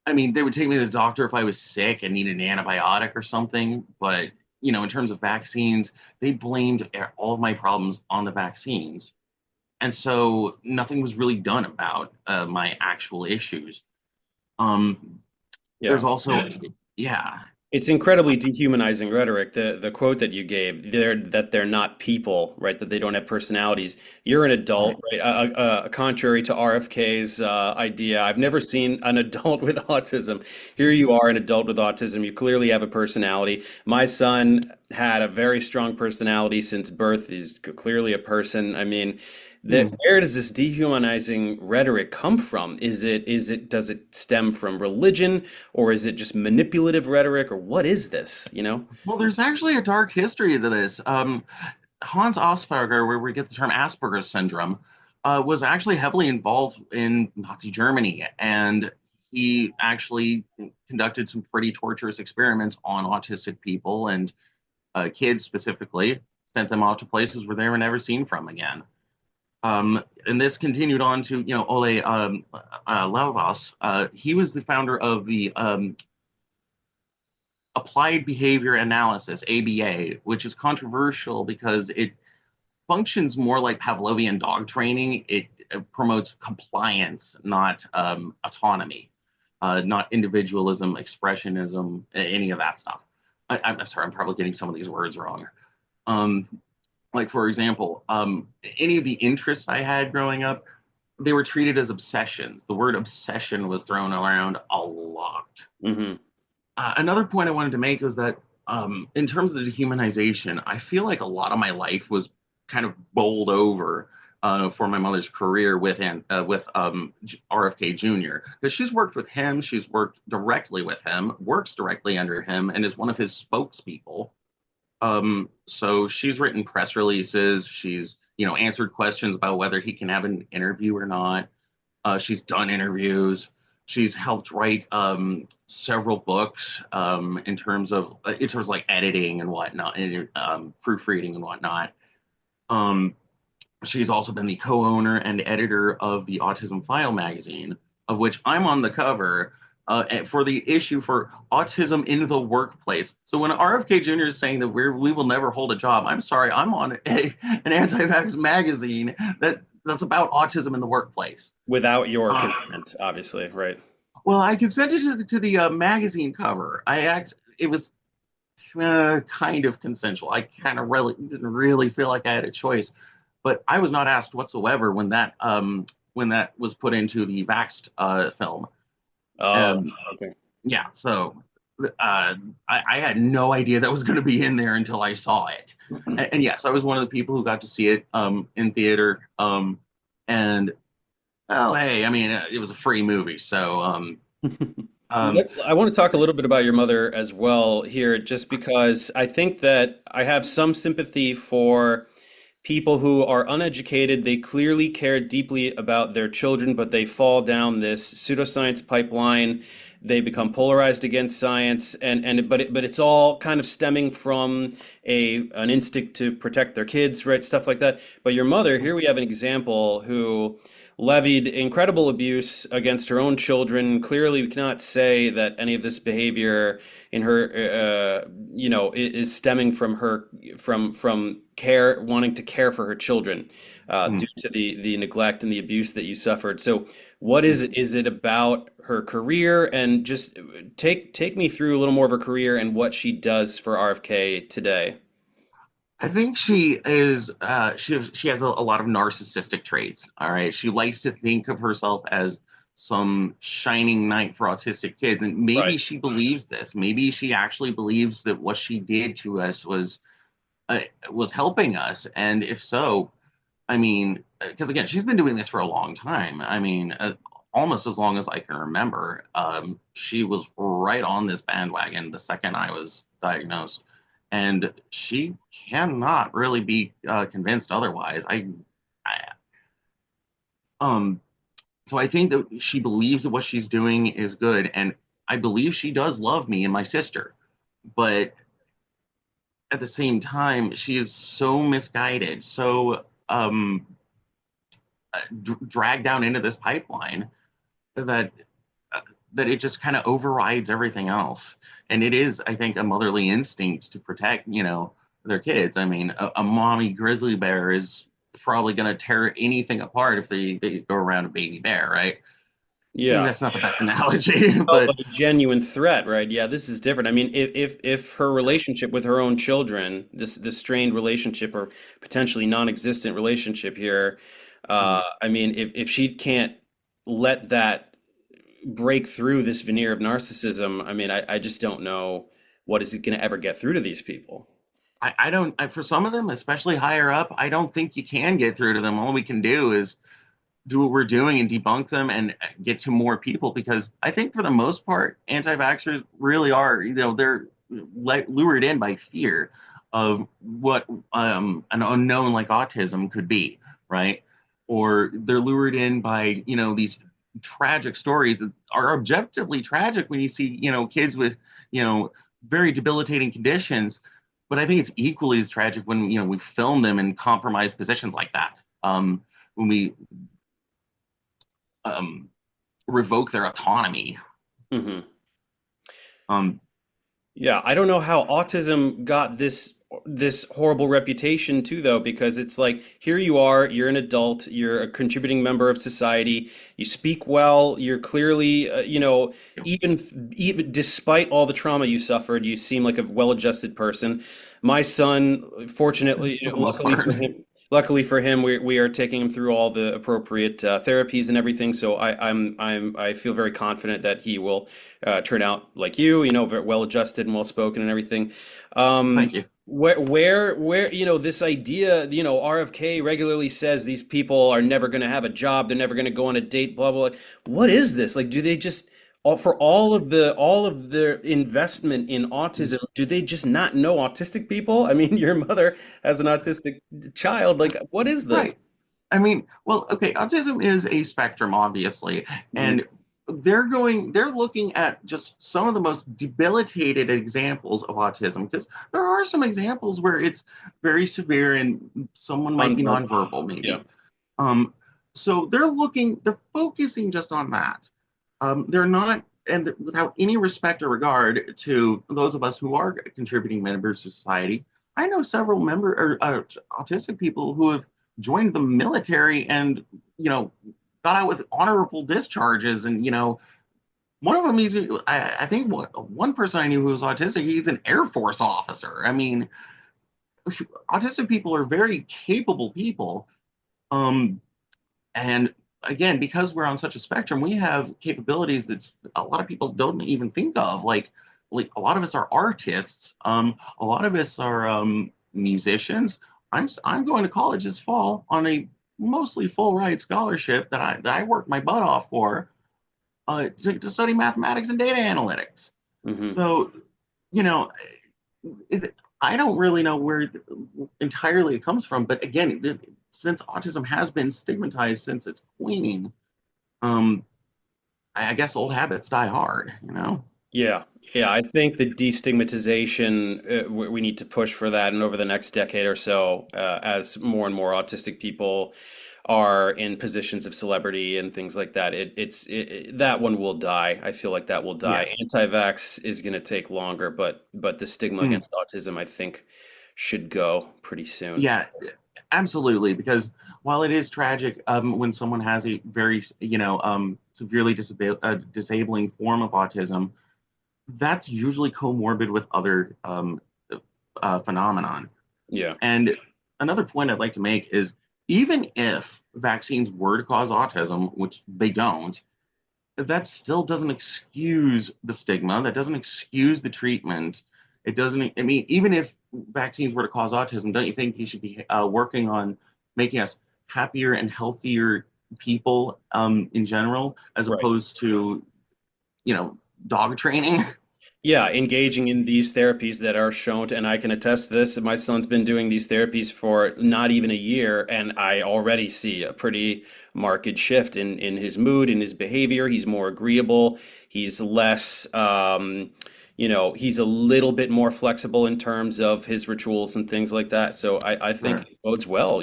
I mean, they would take me to the doctor if I was sick and needed an antibiotic or something. But, in terms of vaccines, they blamed all of my problems on the vaccines. And so nothing was really done about my actual issues. Yeah. There's also, yeah. It's incredibly dehumanizing rhetoric. The quote that you gave, they're not people, right? That they don't have personalities. You're an adult, right? Contrary to RFK's idea, I've never seen an adult with autism. Here you are, an adult with autism. You clearly have a personality. My son had a very strong personality since birth. He's clearly a person. I mean, where does this dehumanizing rhetoric come from? Does it stem from religion, or is it just manipulative rhetoric, or what is this, Well, there's actually a dark history to this. Hans Asperger, where we get the term Asperger's syndrome, was actually heavily involved in Nazi Germany, and he actually conducted some pretty torturous experiments on autistic people and kids specifically, sent them off to places where they were never seen from again. And this continued on to, Ole Lauvas. He was the founder of the Applied Behavior Analysis, ABA, which is controversial because it functions more like Pavlovian dog training. It promotes compliance, not autonomy, not individualism, expressionism, any of that stuff. I'm sorry, I'm probably getting some of these words wrong. Like, for example, any of the interests I had growing up, they were treated as obsessions. The word obsession was thrown around a lot. Mm-hmm. Another point I wanted to make is that in terms of the dehumanization, I feel like a lot of my life was kind of bowled over for my mother's career with RFK Jr. Because she's worked with him, she's worked directly with him, works directly under him, and is one of his spokespeople. So she's written press releases. She's, answered questions about whether he can have an interview or not. She's done interviews. She's helped write several books in terms of like editing and whatnot, and proofreading and whatnot. She's also been the co-owner and editor of the Autism File magazine, of which I'm on the cover. For the issue for autism in the workplace. So when RFK Jr. is saying that we will never hold a job, I'm sorry, I'm on an anti-vax magazine that's about autism in the workplace. Without your consent, obviously, right? Well, I consented to the magazine cover. It was kind of consensual. I kind of didn't really feel like I had a choice, but I was not asked whatsoever when that was put into the Vaxxed film. Okay. Yeah, so I had no idea that was going to be in there until I saw it. And yes, I was one of the people who got to see it in theater. And, well, hey, I mean, it was a free movie. So I want to talk a little bit about your mother as well here, just because I think that I have some sympathy for people who are uneducated. They clearly care deeply about their children, but they fall down this pseudoscience pipeline. They become polarized against science, but it's all kind of stemming from an instinct to protect their kids, right? Stuff like that. But your mother, here we have an example who levied incredible abuse against her own children. Clearly, we cannot say that any of this behavior in her, is stemming from her from care, wanting to care for her children, due to the neglect and the abuse that you suffered. So, what is it? Is it about her career? And just take me through a little more of her career and what she does for RFK today. I think she is. She has a lot of narcissistic traits. All right, she likes to think of herself as some shining knight for autistic kids, and maybe she believes this. Maybe she actually believes that what she did to us was helping us. And if so, I mean, because again, she's been doing this for a long time. I mean, almost as long as I can remember. She was right on this bandwagon the second I was diagnosed. and she cannot really be convinced otherwise. Um, so I think that she believes that what she's doing is good, and I believe she does love me and my sister, but at the same time, she is so misguided, so dragged down into this pipeline that that it just kind of overrides everything else. And it is, I think, a motherly instinct to protect, their kids. I mean, a mommy grizzly bear is probably going to tear anything apart if they go around a baby bear, right? Maybe Yeah. that's not the best analogy, Oh, but like a genuine threat, right? Yeah, this is different. I mean, if her relationship with her own children, this strained relationship or potentially non-existent relationship here, I mean, if she can't let that break through this veneer of narcissism, I mean, I just don't know what is it going to ever get through to these people. I don't, for some of them, especially higher up, I don't think you can get through to them. All we can do is do what we're doing and debunk them and get to more people, because I think for the most part, anti-vaxxers really are, they're lured in by fear of what an unknown like autism could be, right? Or they're lured in by, these tragic stories that are objectively tragic when you see, kids with, very debilitating conditions. But I think it's equally as tragic when, we film them in compromised positions like that. When we revoke their autonomy. Hmm. Um, Yeah, I don't know how autism got this horrible reputation too, though, because it's like here you are, you're an adult, you're a contributing member of society, you speak well, you're clearly, even despite all the trauma you suffered, you seem like a well-adjusted person. My son, fortunately, for the most part. luckily for him, we are taking him through all the appropriate therapies and everything. So I feel very confident that he will turn out like very well adjusted and well spoken and everything. Thank you. Where this idea, RFK regularly says these people are never going to have a job, they're never going to go on a date, blah blah blah. What is this? Like, do they just for all of their investment in autism, do they just not know autistic people? I mean, your mother has an autistic child. Like, what is this? Right. I mean, well, okay, autism is a spectrum, obviously, and they're looking at just some of the most debilitated examples of autism, because there are some examples where it's very severe and someone might be nonverbal, maybe. Yeah. So they're focusing just on that. They're not, and without any respect or regard to those of us who are contributing members to society. I know several autistic people who have joined the military and, got out with honorable discharges. And, one of them, I think one person I knew who was autistic, he's an Air Force officer. I mean, autistic people are very capable people. And again, because we're on such a spectrum, we have capabilities that a lot of people don't even think of. Like a lot of us are artists. A lot of us are musicians. I'm going to college this fall on a mostly full ride scholarship that I worked my butt off for to study mathematics and data analytics. So, I don't really know where entirely it comes from, but again, since autism has been stigmatized since its coining, I guess old habits die hard, Yeah. Yeah, I think the destigmatization, we need to push for that, and over the next decade or so, as more and more autistic people are in positions of celebrity and things like that, that one will die. I feel like that will die. Yeah. Anti-vax is going to take longer, but the stigma against autism, I think, should go pretty soon. Yeah, absolutely. Because while it is tragic when someone has a very, severely disabling form of autism, that's usually comorbid with other phenomenon. Yeah. And another point I'd like to make is, even if vaccines were to cause autism, which they don't, that still doesn't excuse the stigma. That doesn't excuse the treatment. It doesn't, I mean, even if vaccines were to cause autism, don't you think you should be working on making us happier and healthier people in general, as opposed to, dog training? Yeah, engaging in these therapies that are shown, and I can attest to this. My son's been doing these therapies for not even a year, and I already see a pretty marked shift in his mood, in his behavior. He's more agreeable. He's less, he's a little bit more flexible in terms of his rituals and things like that. So I think Sure. it bodes well,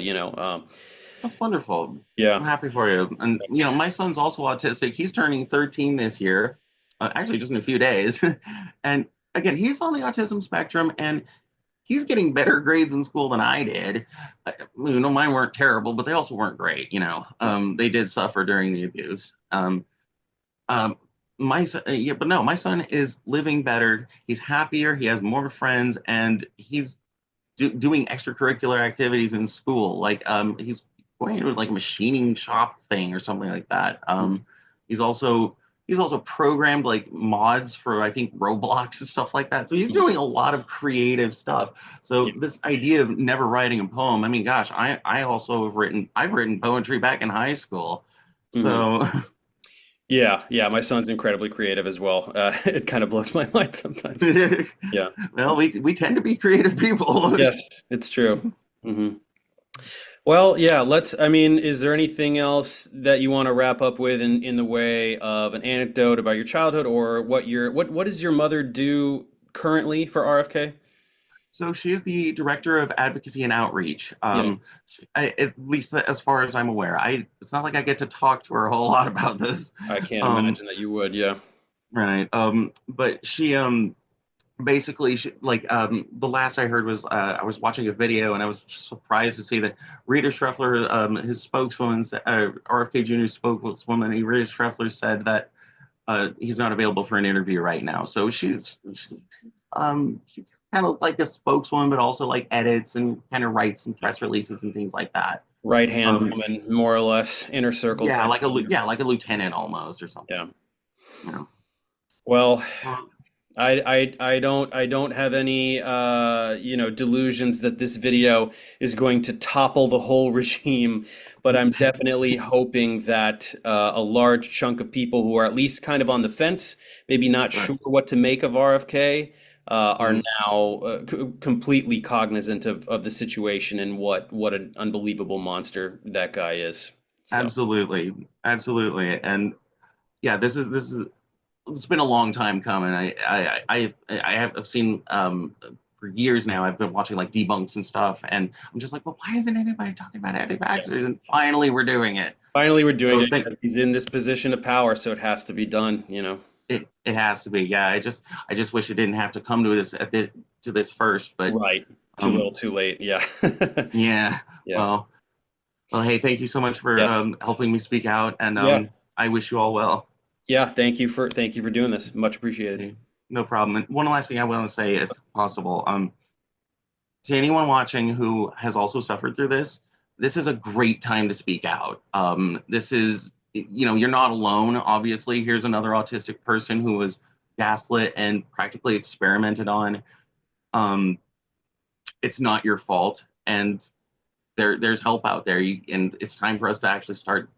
That's wonderful. I'm yeah. happy for you. And my son's also autistic. He's turning 13 this year, actually just in a few days. And again, he's on the autism spectrum, and he's getting better grades in school than I did. Mine weren't terrible, but they also weren't great. They did suffer during the abuse. Um, my son, yeah, but no, my son is living better. He's happier. He has more friends, and he's doing extracurricular activities in school. Like he's going to like a machining shop thing or something like that. He's also he's also programmed like mods for I think Roblox and stuff like that. So he's doing a lot of creative stuff. So Yeah. this idea of never writing a poem, I mean, gosh, I also I've written poetry back in high school. Mhm. So Yeah, yeah, my son's incredibly creative as well. It kind of blows my mind sometimes. Yeah. well, we tend to be creative people. Yes, it's true. Hmm. Well, yeah, I mean, is there anything else that you want to wrap up with in the way of an anecdote about your childhood or what does your mother do currently for RFK? So she is the director of advocacy and outreach. Yeah, At least as far as I'm aware. It's not like I get to talk to her a whole lot about this. I can't Um, imagine that you would. Yeah. right. But she basically the last I heard was I was watching a video and I was surprised to see that Rita Schreffler, his spokeswoman, RFK Jr. spokeswoman, Rita Schreffler said that he's not available for an interview right now. So she's kind of like a spokeswoman, but also like edits and kind of writes and press releases and things like that. Right hand Um, woman, more or less, inner circle yeah, type. like a lieutenant almost or something. Yeah. You know. Well, Um, I don't have any delusions that this video is going to topple the whole regime, but I'm definitely hoping that a large chunk of people who are at least kind of on the fence, maybe not right. sure what to make of RFK, are Mhm. now completely cognizant of the situation and what an unbelievable monster that guy is. So Absolutely, absolutely, and yeah, this is it's been a long time coming. I have I've seen for years now. I've been watching like debunks and stuff, and I'm just like, well, why isn't anybody talking about yeah. anti-vaxxers? And finally, we're doing it. Finally, we're doing So it because he's in this position of power, so it has to be done. it has to be. Yeah, I just wish it didn't have to come to this first, but Right. Too um, little, too late. Yeah. yeah. Yeah. Well, hey, thank you so much for Yes. helping me speak out, and Yeah. I wish you all well. Yeah. Thank you for doing this. Much appreciated. No problem. And one last thing I want to say, if possible, to anyone watching who has also suffered through this is a great time to speak out. This is, you're not alone. Obviously, here's another autistic person who was gaslit and practically experimented on. Um, it's not your fault, and there's help out there. And it's time for us to actually start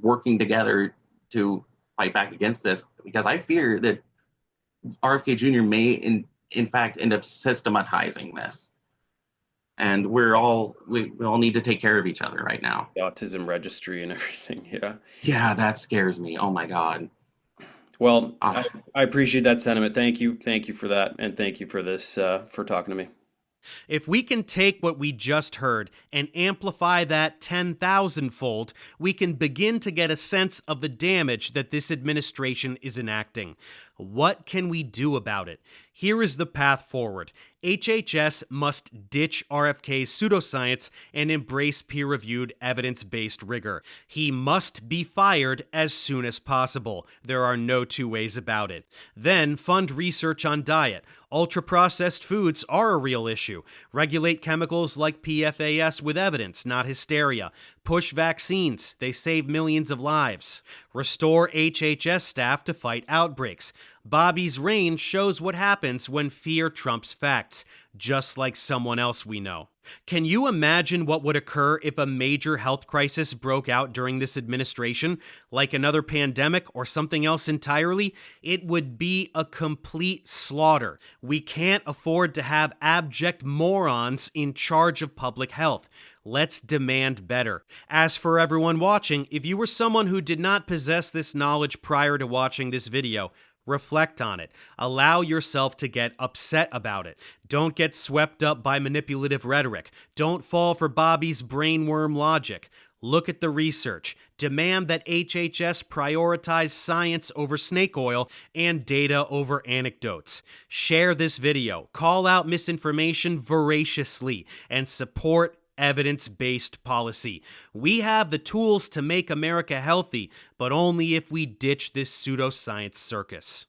working together to fight back against this, because I fear that RFK Jr. may in fact end up systematizing this, and we all need to take care of each other right now. The autism registry and everything. Yeah. Yeah, that scares me. Oh my God. Well, I, Ah, I appreciate that sentiment. Thank you. Thank you for that. And thank you for this, for talking to me. If we can take what we just heard and amplify that 10,000-fold, we can begin to get a sense of the damage that this administration is enacting. What can we do about it? Here is the path forward. HHS must ditch RFK's pseudoscience and embrace peer-reviewed, evidence-based rigor. He must be fired as soon as possible. There are no two ways about it. Then fund research on diet. Ultra-processed foods are a real issue. Regulate chemicals like PFAS with evidence, not hysteria. Push vaccines. They save millions of lives. Restore HHS staff to fight outbreaks. Bobby's reign shows what happens when fear trumps facts, just like someone else we know. Can you imagine what would occur if a major health crisis broke out during this administration, like another pandemic or something else entirely? It would be a complete slaughter. We can't afford to have abject morons in charge of public health. Let's demand better. As for everyone watching, if you were someone who did not possess this knowledge prior to watching this video, reflect on it. Allow yourself to get upset about it. Don't get swept up by manipulative rhetoric. Don't fall for Bobby's brainworm logic. Look at the research. Demand that HHS prioritize science over snake oil and data over anecdotes. Share this video. Call out misinformation voraciously and support evidence-based policy. We have the tools to make America healthy, but only if we ditch this pseudoscience circus.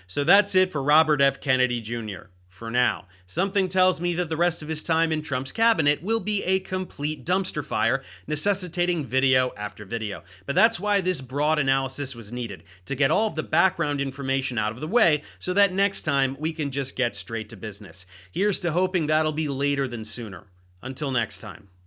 So that's it for Robert F. Kennedy Jr. For now. Something tells me that the rest of his time in Trump's cabinet will be a complete dumpster fire, necessitating video after video. But that's why this broad analysis was needed, to get all of the background information out of the way, so that next time we can just get straight to business. Here's to hoping that'll be later than sooner. Until next time.